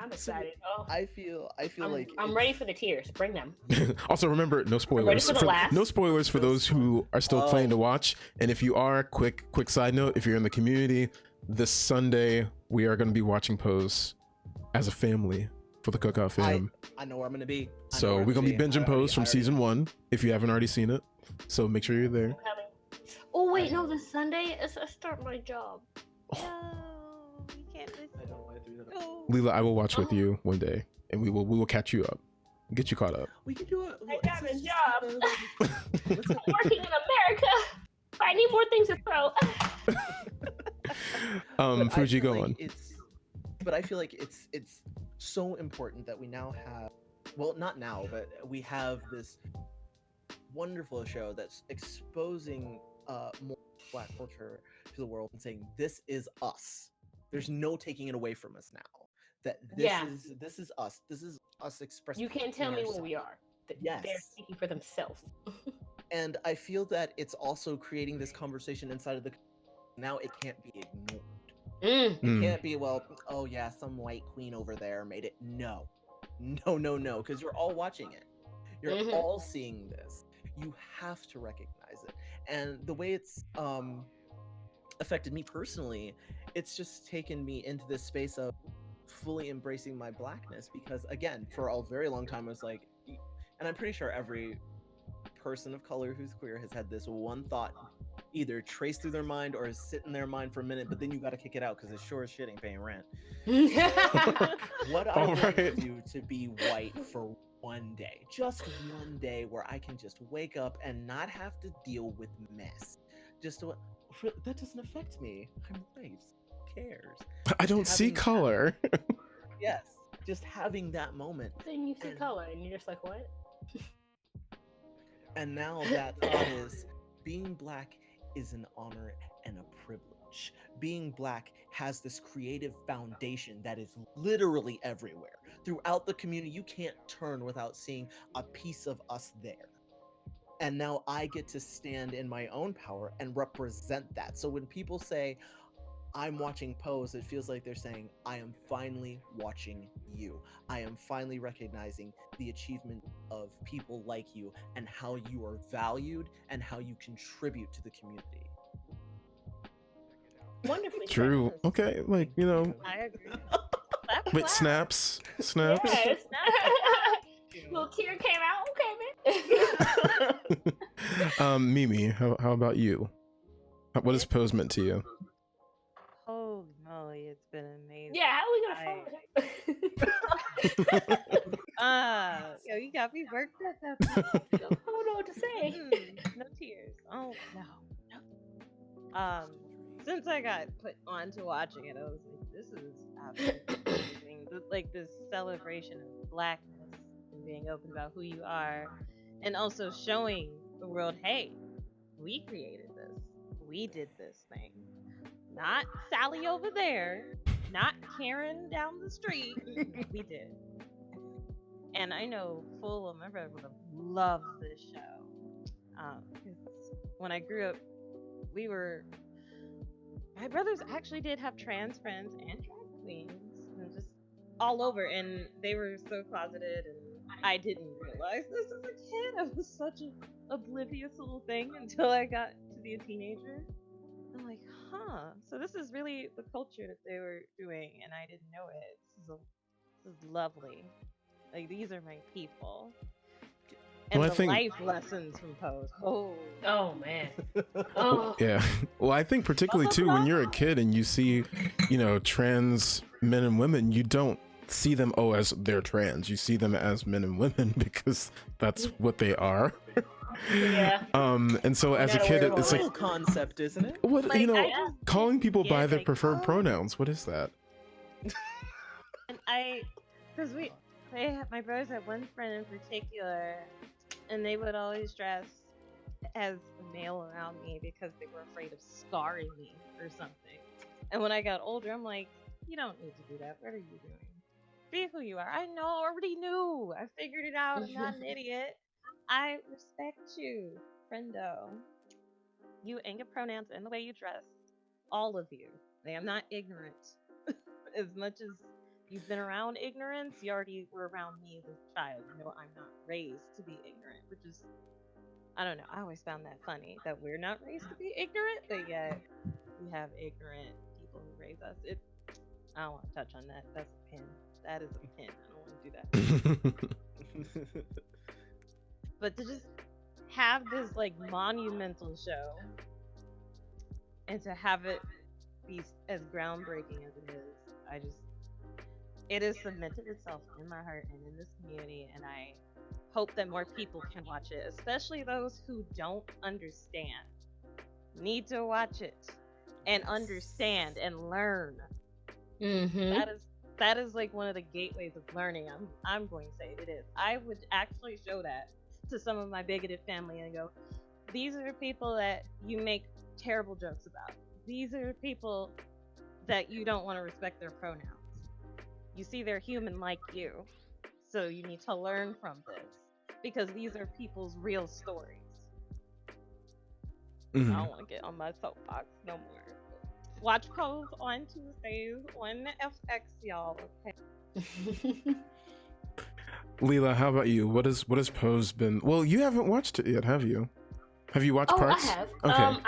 I'm excited. Oh, I feel like I'm ready for the tears. Bring them. Also, remember, no spoilers. for the laugh. No spoilers for those who are still planning to watch. And if you are, quick side note, if you're in the community, this Sunday we are going to be watching Pose as a family for the Cookout fam. I know where I'm gonna be. So we're gonna be binging posts from season 1 if you haven't already seen it. So make sure you're there. Oh wait, no, this Sunday I start my job. No, you can't listen. I don't know why I threw that up. No. Leela, I will watch with you one day, and we will catch you up, get you caught up. We can do it. I got a job. Let's I'm working in America. I need more things to throw. But Fuji, I feel go like on. But I feel like it's so important that we now have, well, not now, but we have this wonderful show that's exposing more Black culture to the world and saying this is us. There's no taking it away from us now. That this is us. This is us expressing. You can't tell me where we are. Yes. They're speaking for themselves. And I feel that it's also creating this conversation inside of the. Now it can't be ignored. It can't be, well, oh yeah, some white queen over there made it. No, because you're all watching it. You're all seeing this. You have to recognize it. And the way it's affected me personally, it's just taken me into this space of fully embracing my Blackness, because again, for a very long time I was like, and I'm pretty sure every person of color who's queer has had this one thought either trace through their mind or sit in their mind for a minute, but then you got to kick it out because it sure as shit ain't paying rent. What I want to do to be white for one day, just one day, where I can just wake up and not have to deal with mess. Just to, that doesn't affect me. I'm white. Who cares? I don't see color. Yes, just having that moment. Then you see color and you're just like, what? And now that thought is, being Black is an honor and a privilege. Being Black has this creative foundation that is literally everywhere. Throughout the community, you can't turn without seeing a piece of us there. And now I get to stand in my own power and represent that. So when people say, I'm watching Pose, it feels like they're saying, I am finally watching you. I am finally recognizing the achievement of people like you and how you are valued and how you contribute to the community. Wonderfully True. said. Okay, like, you know. I agree. Wait, snaps. Yes. Little tear came out. Okay, man. Mimi, how about you? What has Pose meant to you? Holy moly, it's been amazing. Yeah, how are we gonna follow Yo, you got me worked up. That I don't know what to say. No tears. Oh no. Since I got put on to watching it, I was like, this is absolutely amazing. Like this celebration of Blackness and being open about who you are, and also showing the world, hey, we created this. We did this thing. Not Sally over there, not Karen down the street. We did. And I know full well my brother would have loved this show. Because when I grew up, my brothers actually did have trans friends and drag queens, and just all over, and they were so closeted, and I didn't realize this as a kid. I was such an oblivious little thing until I got to be a teenager. I'm like, so this is really the culture that they were doing, and I didn't know it. This is lovely. Like, these are my people. And Well, the life lessons from Pose. Oh man. Oh. Yeah. Well, I think particularly too, when you're a kid and you see, you know, trans men and women, you don't see them as they're trans. You see them as men and women because that's what they are. Yeah. And so as a kid, it's like, concept, isn't it? what, Like, you know, calling people by their like, preferred pronouns. What is that? And because my brothers had one friend in particular, and they would always dress as a male around me because they were afraid of scarring me or something. And when I got older, I'm like, you don't need to do that. What are you doing? Be who you are. I know, I already knew. I figured it out. I'm not an idiot. I respect you, friendo. You and your pronouns and the way you dress. All of you. I am not ignorant. As much as you've been around ignorance, you already were around me as a child. You know, I'm not raised to be ignorant, which is, I don't know. I always found that funny that we're not raised to be ignorant, but yet we have ignorant people who raise us. I don't want to touch on that. That's a pin. That is a pin. I don't want to do that. But to just have this like monumental show and to have it be as groundbreaking as it is, it has cemented itself in my heart and in this community, and I hope that more people can watch it, especially those who don't understand. Need to watch it and understand and learn. Mm-hmm. That is like one of the gateways of learning. I'm going to say it is. I would actually show that to some of my bigoted family and go, these are the people that you make terrible jokes about. These are the people that you don't want to respect their pronouns. You see, they're human like you, so you need to learn from this because these are people's real stories. I don't want to get on my soapbox no more. Watch Pose on Tuesdays on FX, y'all. Okay. Leela, how about you? What has Pose been? Well, you haven't watched it yet, have you? Have you watched parts? I have. Okay.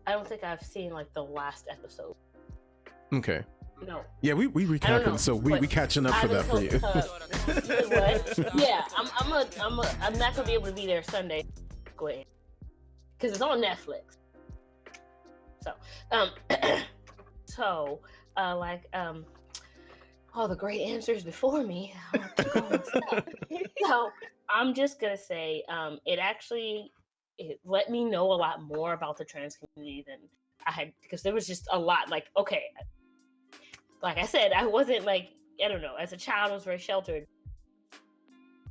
I don't think I've seen like the last episode. Okay. No. Yeah, we recapping, so we catching up for that for you. What? Yeah, I'm not gonna be able to be there Sunday. Go ahead, because it's on Netflix. So, all the great answers before me. So I'm just gonna say, it let me know a lot more about the trans community than I had, because there was just a lot. Like, okay, like I said, I wasn't like, I don't know, as a child I was very sheltered.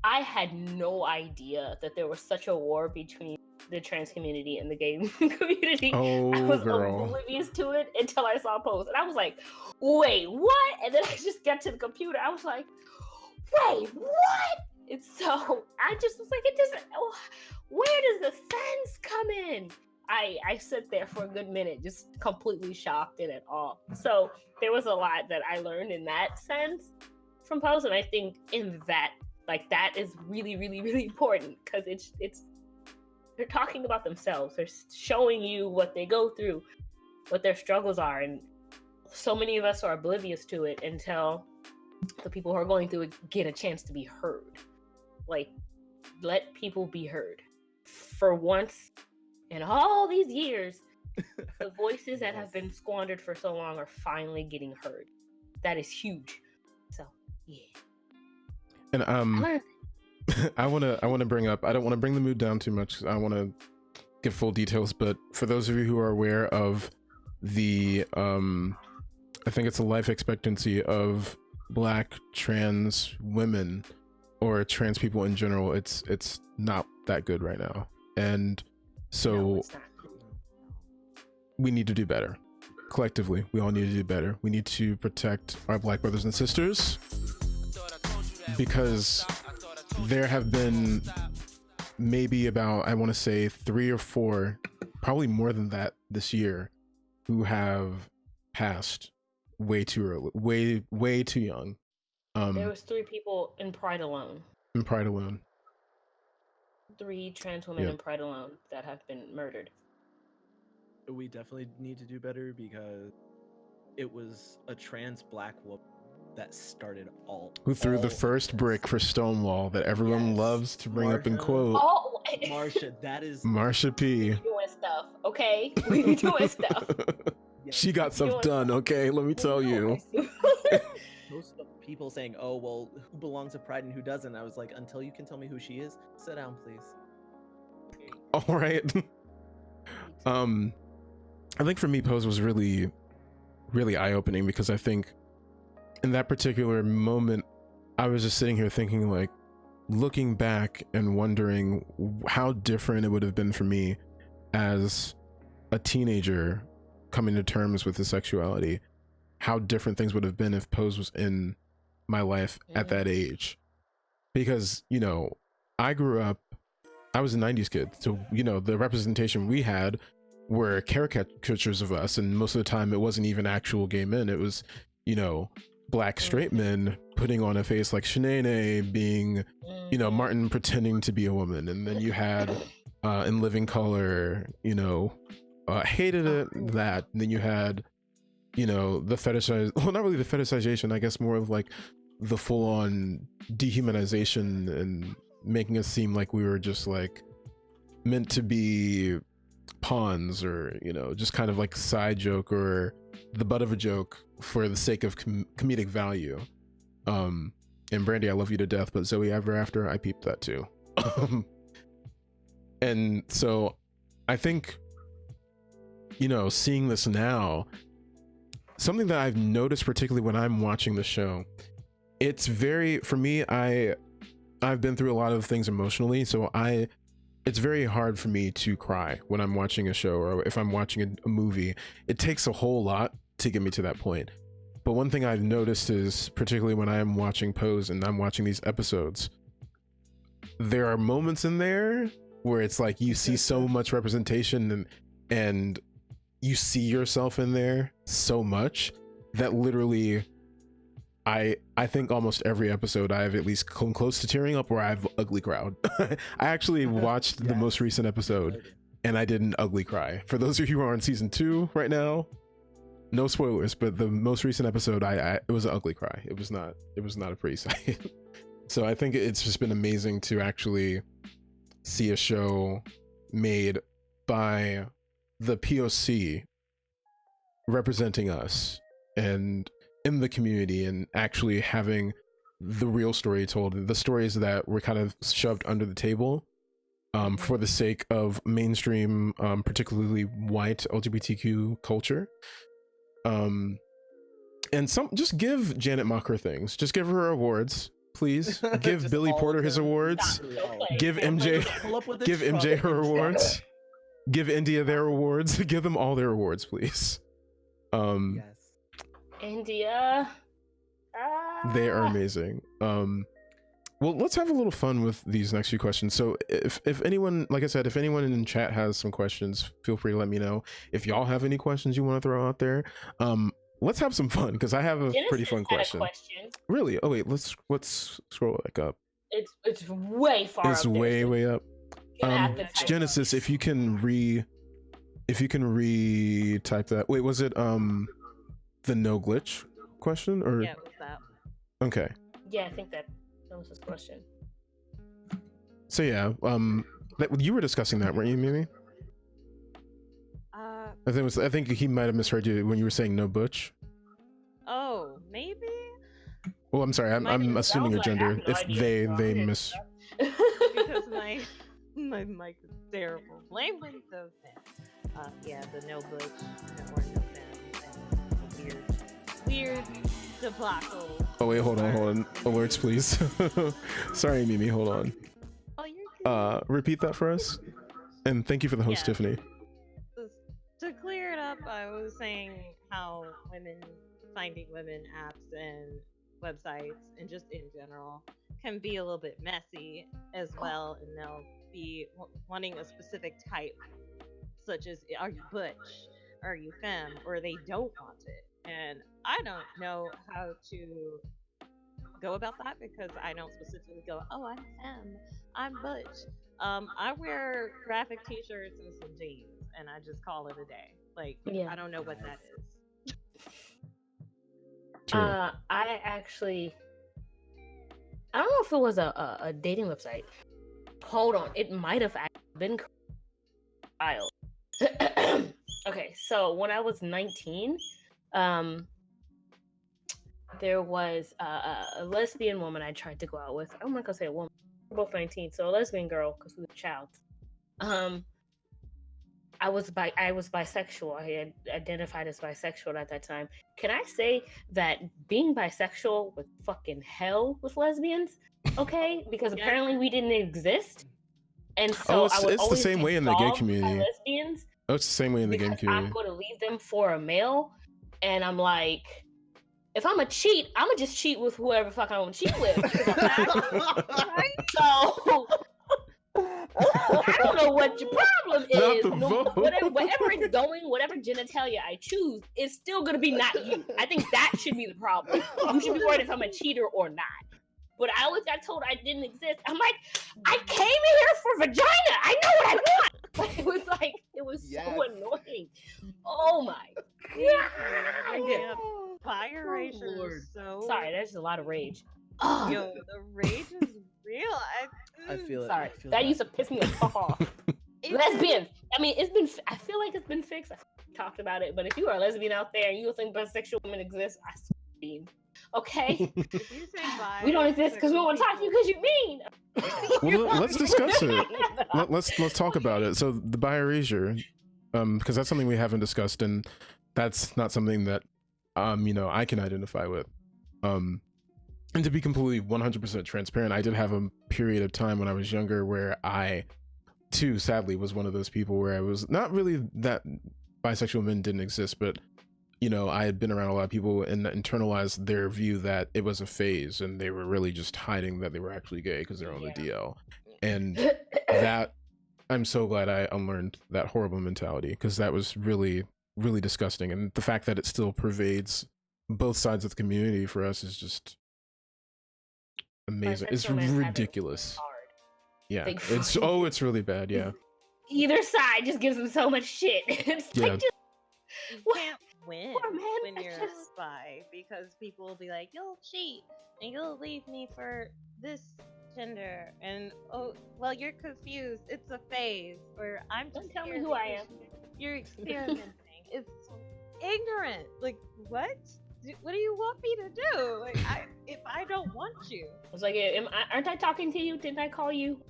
I had no idea that there was such a war between the trans community and the gay community. Oh, I was girl. oblivious to it until I saw Pose, and I was like, wait, what? And then I just got to the computer. I was like, wait, what? And so I just was like, where does the sense come in? I sit there for a good minute, just completely shocked and at awe. So there was a lot that I learned in that sense from Pose, and I think in that, like, that is really, really, really important, because it's they're talking about themselves. They're showing you what they go through, what their struggles are, and so many of us are oblivious to it until the people who are going through it get a chance to be heard. Like, let people be heard. For once in all these years, the voices that have been squandered for so long are finally getting heard. That is huge. So, yeah. And I want to bring up, I don't want to bring the mood down too much. I want to give full details, but for those of you who are aware of the I think it's the life expectancy of Black trans women or trans people in general, it's not that good right now. And so No, it's not. we need to do better. Collectively, we all need to do better. We need to protect our Black brothers and sisters, because there have been maybe about, I want to say 3 or 4, probably more than that this year, who have passed way too early, way too young. There was 3 people in Pride alone. In Pride alone. 3 trans women in Pride alone that have been murdered. We definitely need to do better, because it was a trans Black woman that started who threw the first brick for Stonewall that everyone loves to bring up and quote. Oh, Marsha, that is Marsha P. We be doing stuff, okay? We be doing stuff. She got stuff done, okay? Let me tell you. Most of the people saying, "Oh, well, who belongs to Pride and who doesn't?" I was like, until you can tell me who she is, sit down, please. All right. I think for me, Pose was really, really eye-opening, because I think in that particular moment, I was just sitting here thinking, like, looking back and wondering how different it would have been for me as a teenager coming to terms with his sexuality, how different things would have been if Pose was in my life at that age. Because, you know, I was a 90s kid, so, you know, the representation we had were caricatures of us, and most of the time it wasn't even actual gay men. It was, you know, Black straight men putting on a face like Shanae, being, you know, Martin pretending to be a woman. And then you had In Living Color, you know, hated it, that. And then you had the well, not really the fetishization, I guess more of like the full-on dehumanization and making us seem like we were just like meant to be pawns, or just kind of like side joke or the butt of a joke for the sake of comedic value. And Brandy, I love you to death, but Zoe Ever After, I peeped that too. And so I think seeing this now, something that I've noticed particularly when I'm watching the show, it's very, for me, I've been through a lot of things emotionally, so it's very hard for me to cry when I'm watching a show, or if I'm watching a movie. It takes a whole lot to get me to that point. But one thing I've noticed is, particularly when I am watching Pose and I'm watching these episodes, there are moments in there where it's like you see so much representation and you see yourself in there so much that literally I think almost every episode I've at least come close to tearing up, or I've ugly cried. I actually watched the most recent episode and I did an ugly cry. For those of you who are on season 2 right now, no spoilers, but the most recent episode, it was an ugly cry. It was not a pretty sight. So I think it's just been amazing to actually see a show made by the POC representing us and in the community, and actually having the real story told, the stories that were kind of shoved under the table for the sake of mainstream, particularly white LGBTQ culture. And just give Janet Mock her things. Just give her awards, please. Give Billy Porter his awards. Give MJ her awards. Give India their awards. Give them all their awards, please. Yes. India. They are amazing. Well, let's have a little fun with these next few questions. So if anyone, like I said, if anyone in chat has some questions, feel free to let me know. If y'all have any questions you want to throw out there, let's have some fun, because I have a pretty fun question. Really? Oh wait, let's scroll back up. It's way far. It's way up. Genesis, if you can re-type that. Wait, was it the no glitch question, or? Yeah, it was that. Okay. Yeah, I think that was his question. So yeah, you were discussing that, weren't you, Mimi? I think he might have misheard you when you were saying no butch. Oh, maybe. Well, I'm sorry. I'm assuming your gender. If they miss. Because my mic is terrible. Blame Windows. Yeah, the no butch or no femme and weird debacle. Oh wait, hold on. Alerts, please. Sorry, Mimi. Hold on. Oh, you're good. Repeat that for us. And thank you for the host, Tiffany. To clear it up, I was saying how finding women apps and websites and just in general can be a little bit messy as well, and they'll be wanting a specific type, such as are you butch, are you femme, or they don't want it. And I don't know how to go about that, because I don't specifically go, oh, I'm femme, I'm butch. I wear graphic t-shirts and some jeans, and I just call it a day. Like, I don't know what that is. I don't know if it was a dating website. Hold on, it might have been Cookout. Okay, so when I was 19, there was a lesbian woman I tried to go out with. I'm not gonna say a woman. We're both 19, so a lesbian girl, because we were a child. I was bisexual. I had identified as bisexual at that time. Can I say that being bisexual was fucking hell with lesbians? Okay, because apparently we didn't exist, and so it's the same way in the gay community. Lesbians. Oh, it's the same way in the gay community. I'm going to leave them for a male, and I'm like, if I'm a cheat, I'm gonna just cheat with whoever fuck I want to cheat with. Right? So I don't know what your problem is. Whatever it's going, whatever genitalia I choose, it's still gonna be not you. I think that should be the problem. You should be worried if I'm a cheater or not. But I always got told I didn't exist. I'm like, I came in here for vagina. I know what I want. It was so annoying. Oh my Yeah, bi erasure Lord. is so. Sorry, there's a lot of rage. Yo, the rage is real. I feel it. Sorry, I feel that used to piss me the fuck off. Lesbians. I mean, it's been. I feel like it's been fixed. I talked about it, but if you are a lesbian out there and you think bisexual women exist, I swear, beans. Okay, If you say bi, we don't exist because we won't talk to you because you're mean. Well, let's discuss it. Let's talk about it. So the bi erasure, because that's something we haven't discussed, and that's not something that I can identify with. And to be completely 100% transparent, I did have a period of time when I was younger where I too sadly was one of those people where I was not really that bisexual men didn't exist, but I had been around a lot of people and internalized their view that it was a phase and they were really just hiding that they were actually gay because they're on the DL. And that, I'm so glad I unlearned that horrible mentality, because that was really, really disgusting. And the fact that it still pervades both sides of the community for us is just amazing. It's ridiculous. Yeah, it's really bad. Yeah, either side just gives them so much shit. It's like, just, you can't win when you're bi, because people will be like, you'll cheat and you'll leave me for this gender, and oh well, you're confused, it's a phase, or I'm just, don't tell me who I am, you're experimenting. It's ignorant. Like, what do you want me to do? Like, if I don't want you, it's like, aren't I talking to you? Didn't I call you?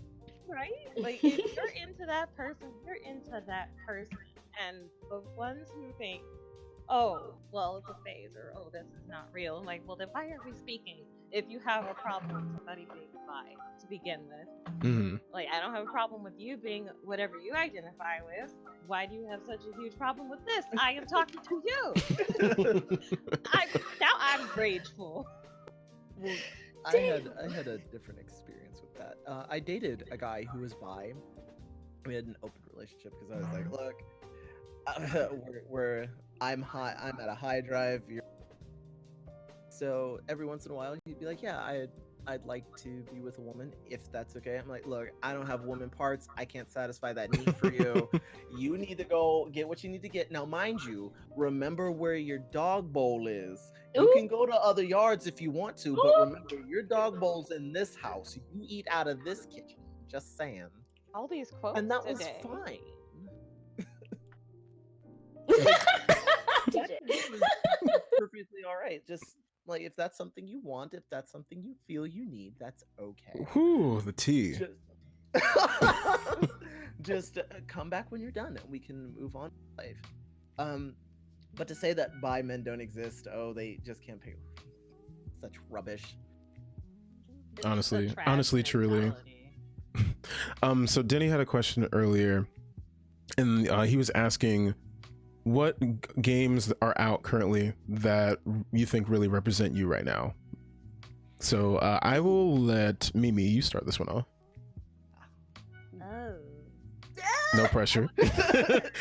Right? Like, if you're into that person, you're into that person. And the ones who think, oh, well, it's a phase, or oh, this is not real. I'm like, well, then why are we speaking if you have a problem with somebody being bi to begin with? Mm-hmm. Like, I don't have a problem with you being whatever you identify with. Why do you have such a huge problem with this? I am talking to you. Now I'm rageful. Well, I had a different experience with that. I dated a guy who was bi. We had an open relationship because I was like, look, I'm at a high drive. So every once in a while he'd be like, yeah, I'd like to be with a woman if that's okay. I'm like, look, I don't have woman parts. I can't satisfy that need for you. You need to go get what you need to get. Now, mind you, remember where your dog bowl is. You can go to other yards if you want to, but remember, your dog bowl's in this house. You eat out of this kitchen. Just saying. All these quotes and that today. was fine. That was perfectly all right. Just like, if that's something you want, if that's something you feel you need, that's okay. Whew, the tea. Just come back when you're done and we can move on to life. But to say that bi men don't exist, oh, they just can't pick such rubbish. Honestly, truly. So Denny had a question earlier, and he was asking what games are out currently that you think really represent you right now. So I will let Mimi, you start this one off. Oh. No pressure.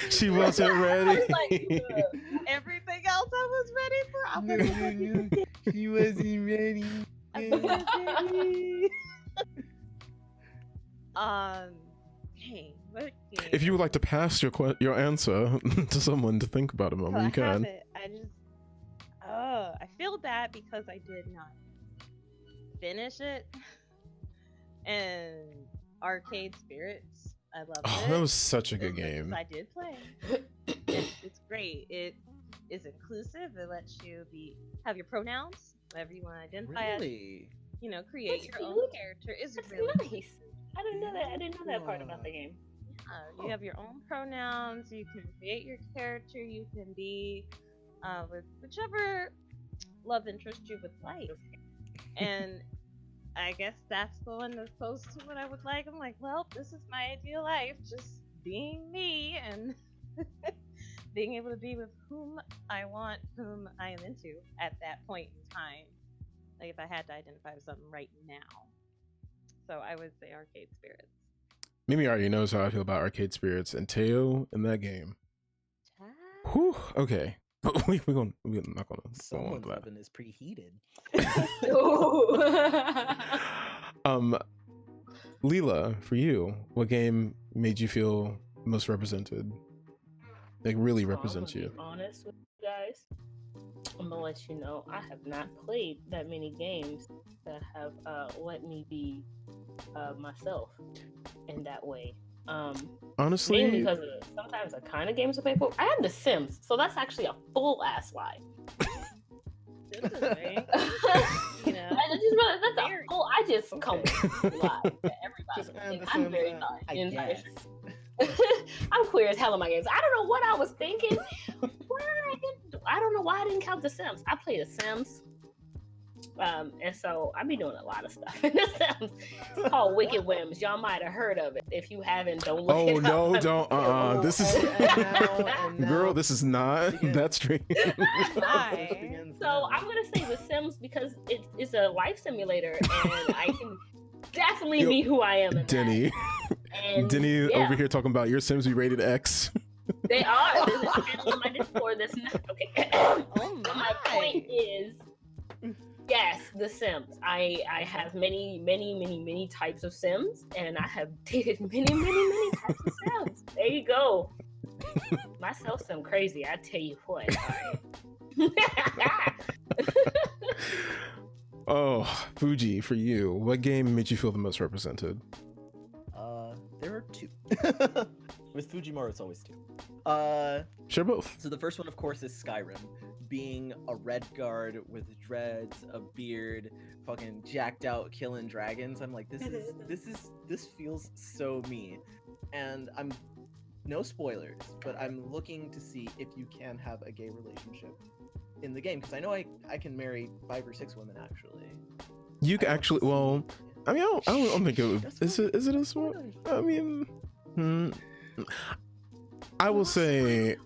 She wasn't ready. Everything else I was ready for. I'm like, she wasn't ready. Hey, what game? If you would like to pass your answer to someone to think about a moment, you can. I feel bad because I did not finish it. And Arcade Spirits, I love it. That was such a good game. I did play. It's great. It is inclusive. It lets you have your pronouns, whatever you want to identify as. Create your own character. It's really nice. I didn't know that. I didn't know that part about the game. You have your own pronouns. You can create your character. You can be with whichever love interest you would like. And I guess that's the one that's close to what I would like. I'm like, well, this is my ideal life. Just being me and being able to be with whom I want, whom I am into at that point in time. Like, if I had to identify with something right now. So I would say Arcade Spirits. Mimi already knows how I feel about Arcade Spirits and Teo in that game. Whew, okay. we're not gonna Someone's oven is preheated. Leela, for you, what game made you feel most represented Like really So I'm represents gonna you. be honest with you guys. I'm gonna let you know I have not played that many games that have let me be myself in that way. Mainly Honestly, because of sometimes the kind of games I play for. I have The Sims, so that's actually a full ass lie. This is very, you know, That's a very- full. I just Okay. completely lie to Just everybody. and the I'm Sims, very sorry. I The entire guess. stream. I'm queer as hell in my games. I don't know what I was thinking. I don't know why I didn't count The Sims. I play The Sims. And so I be doing a lot of stuff in The Sims. It's called Wicked Whims. Y'all might have heard of it. If you haven't, don't look oh it no, up. don't. Oh, This is and now girl. This is not begins. that stream. Hi. Begins So now. I'm gonna say The Sims because it's a life simulator, and I can definitely Yo, be who I am. In Denny, that. And Denny yeah, over here talking about your Sims be rated X. they are. There's a channel on my Discord that's not okay. Oh My point is, yes, The Sims. I have many types of Sims, and I have dated many types of Sims. There you go. My self sim crazy. I tell you what. Oh, Fuji, for you, what game made you feel the most represented? There are two. With Fujimaru, it's always two. Share both. So the first one, of course, is Skyrim. Being a red guard with dreads, a beard, fucking jacked out, killing dragons. I'm like, this feels so me. And I'm no spoilers, but I'm looking to see if you can have a gay relationship in the game because I know I can marry 5 or 6 women actually. You can I want actually, to see- well, I mean, I don't think it would. That's Is it a small? I mean, I will say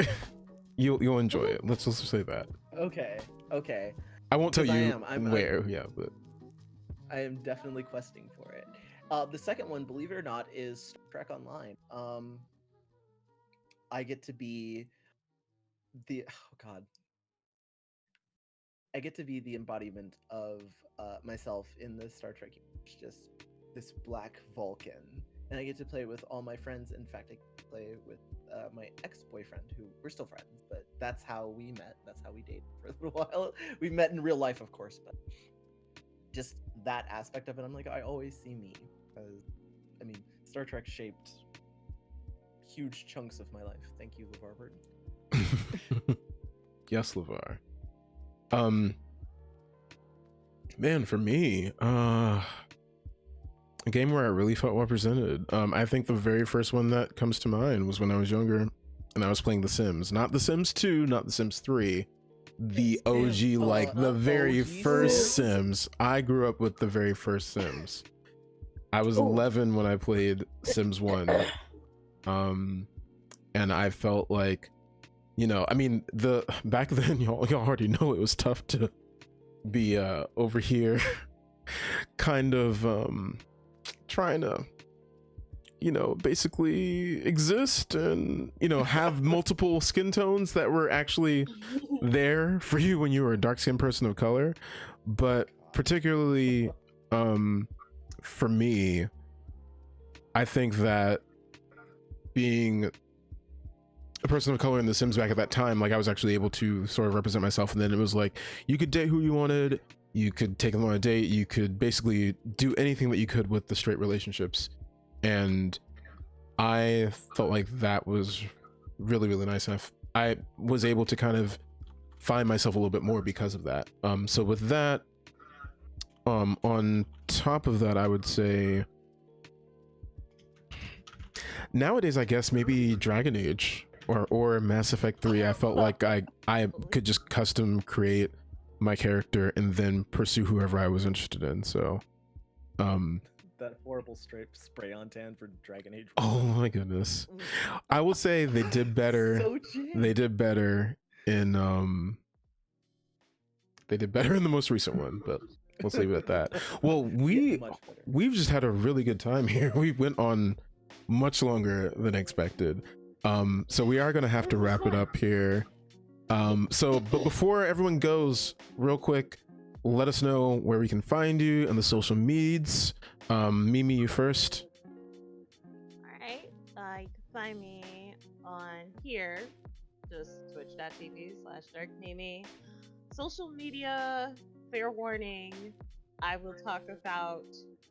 you'll enjoy it. Let's just say that. Okay. I won't tell 'Cause I you am. I'm- where. Yeah, but I am definitely questing for it. The second one, believe it or not, is Star Trek Online. I get to be I get to be the embodiment of myself in the Star Trek universe, just this black Vulcan, and I get to play with all my friends. In fact, I get to play with my ex-boyfriend, who we're still friends, but that's how we met. That's how we dated for a little while. We met in real life, of course, but just that aspect of it, I'm like, I always see me. Because, I mean, Star Trek shaped huge chunks of my life. Thank you, LeVar Burton. yes, LeVar. Man, for me, a game where I really felt represented. I think the very first one that comes to mind was when I was younger and I was playing The Sims. Not The Sims 2, not The Sims 3. The OG, like the very OG first Sims? Sims. I grew up with the very first Sims. I was Ooh. 11 when I played Sims 1. And I felt like, you know, I mean, back then y'all already know it was tough to be over here kind of trying to, you know, basically exist and, you know, have multiple skin tones that were actually there for you when you were a dark-skinned person of color. But particularly for me, I think that being a person of color in The Sims back at that time, like I was actually able to sort of represent myself. And then it was like, you could date who you wanted, you could take them on a date, you could basically do anything that you could with the straight relationships. And I felt like that was really, really nice. And I was able to kind of find myself a little bit more because of that. So with that, on top of that, I would say nowadays, I guess maybe Dragon Age or Mass Effect 3. I felt like I could just custom create my character and then pursue whoever I was interested in. So That horrible spray on tan for Dragon Age. oh my goodness, I will say they did better. So jam. They did better in the most recent one, but let's leave it at that. Well, Yeah, much better. we've just had a really good time here. We went on much longer than expected. So we are gonna have to wrap it up here. But before everyone goes, real quick, let us know where we can find you and the social medias. Mimi, you first. Alright, you can find me on here just twitch.tv/DarkMimi. Social media, fair warning, I will talk about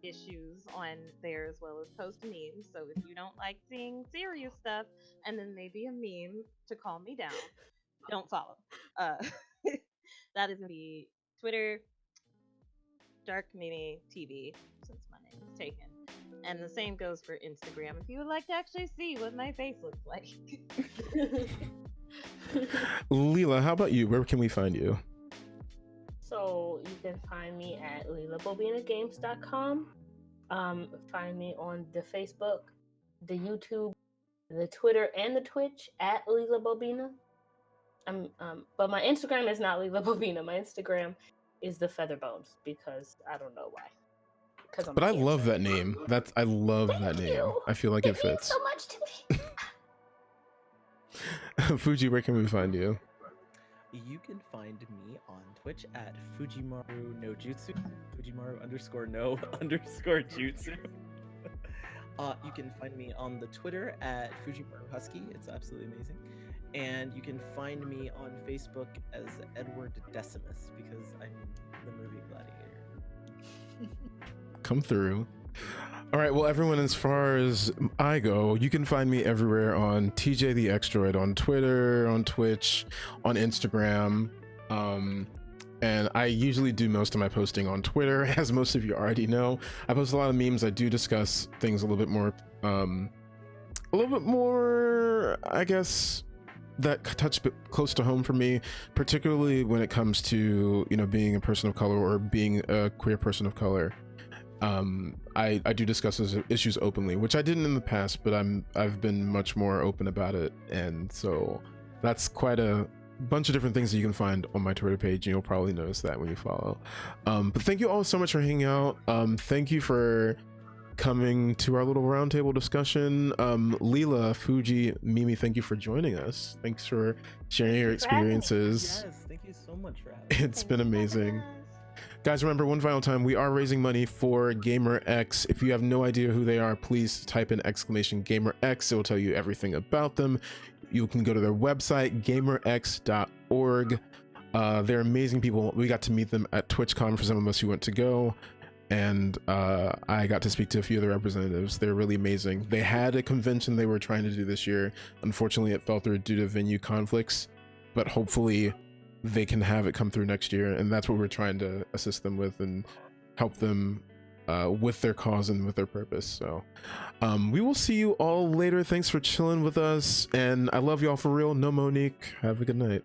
issues on there as well as post memes. So if you don't like seeing serious stuff and then maybe a meme to calm me down, don't follow. Uh, that is gonna be Twitter, DarkMimi TV, since my name is taken. And the same goes for Instagram if you would like to actually see what my face looks like. Leela, how about you? Where can we find you? So you can find me at lilabobinagames.com. Find me on the Facebook, the YouTube, the Twitter, and the Twitch at Lilabobina. But my Instagram is not Lilabobina. My Instagram is the Featherbones because I don't know why. But I love that name. I love Thank that name. you. I feel like it means fits. so much to me. Fuji, where can we find you? You can find me on Twitch at Fujimaru no Jutsu. Fujimaru _no_jutsu. You can find me on the Twitter at Fujimaru Husky. It's absolutely amazing. And you can find me on Facebook as Edward Decimus because I'm the movie Gladiator. Come through. All right, well, everyone, as far as I go, you can find me everywhere on TjTheXDroid, on Twitter, on Twitch, on Instagram. And I usually do most of my posting on Twitter, as most of you already know. I post a lot of memes. I do discuss things a little bit more, I guess, that touch a bit close to home for me, particularly when it comes to, you know, being a person of color or being a queer person of color. I do discuss those issues openly, which I didn't in the past, but I've been much more open about it, and so that's quite a bunch of different things that you can find on my Twitter page, and you'll probably notice that when you follow. But thank you all so much for hanging out. Thank you for coming to our little roundtable discussion. Leela, Fuji, Mimi, thank you for joining us. Thanks for sharing your experiences. Yes, thank you so much for having me. It's been amazing. Guys, remember, one final time, we are raising money for GamerX. If you have no idea who they are, please type in !GamerX. It will tell you everything about them. You can go to their website, gamerx.org. They're amazing people. We got to meet them at TwitchCon for some of us who went to go. And I got to speak to a few of the representatives. They're really amazing. They had a convention they were trying to do this year. Unfortunately, it fell through due to venue conflicts, but hopefully they can have it come through next year. And that's what we're trying to assist them with and help them with their cause and with their purpose. So we will see you all later. Thanks for chilling with us. And I love y'all for real. No Monique. Have a good night.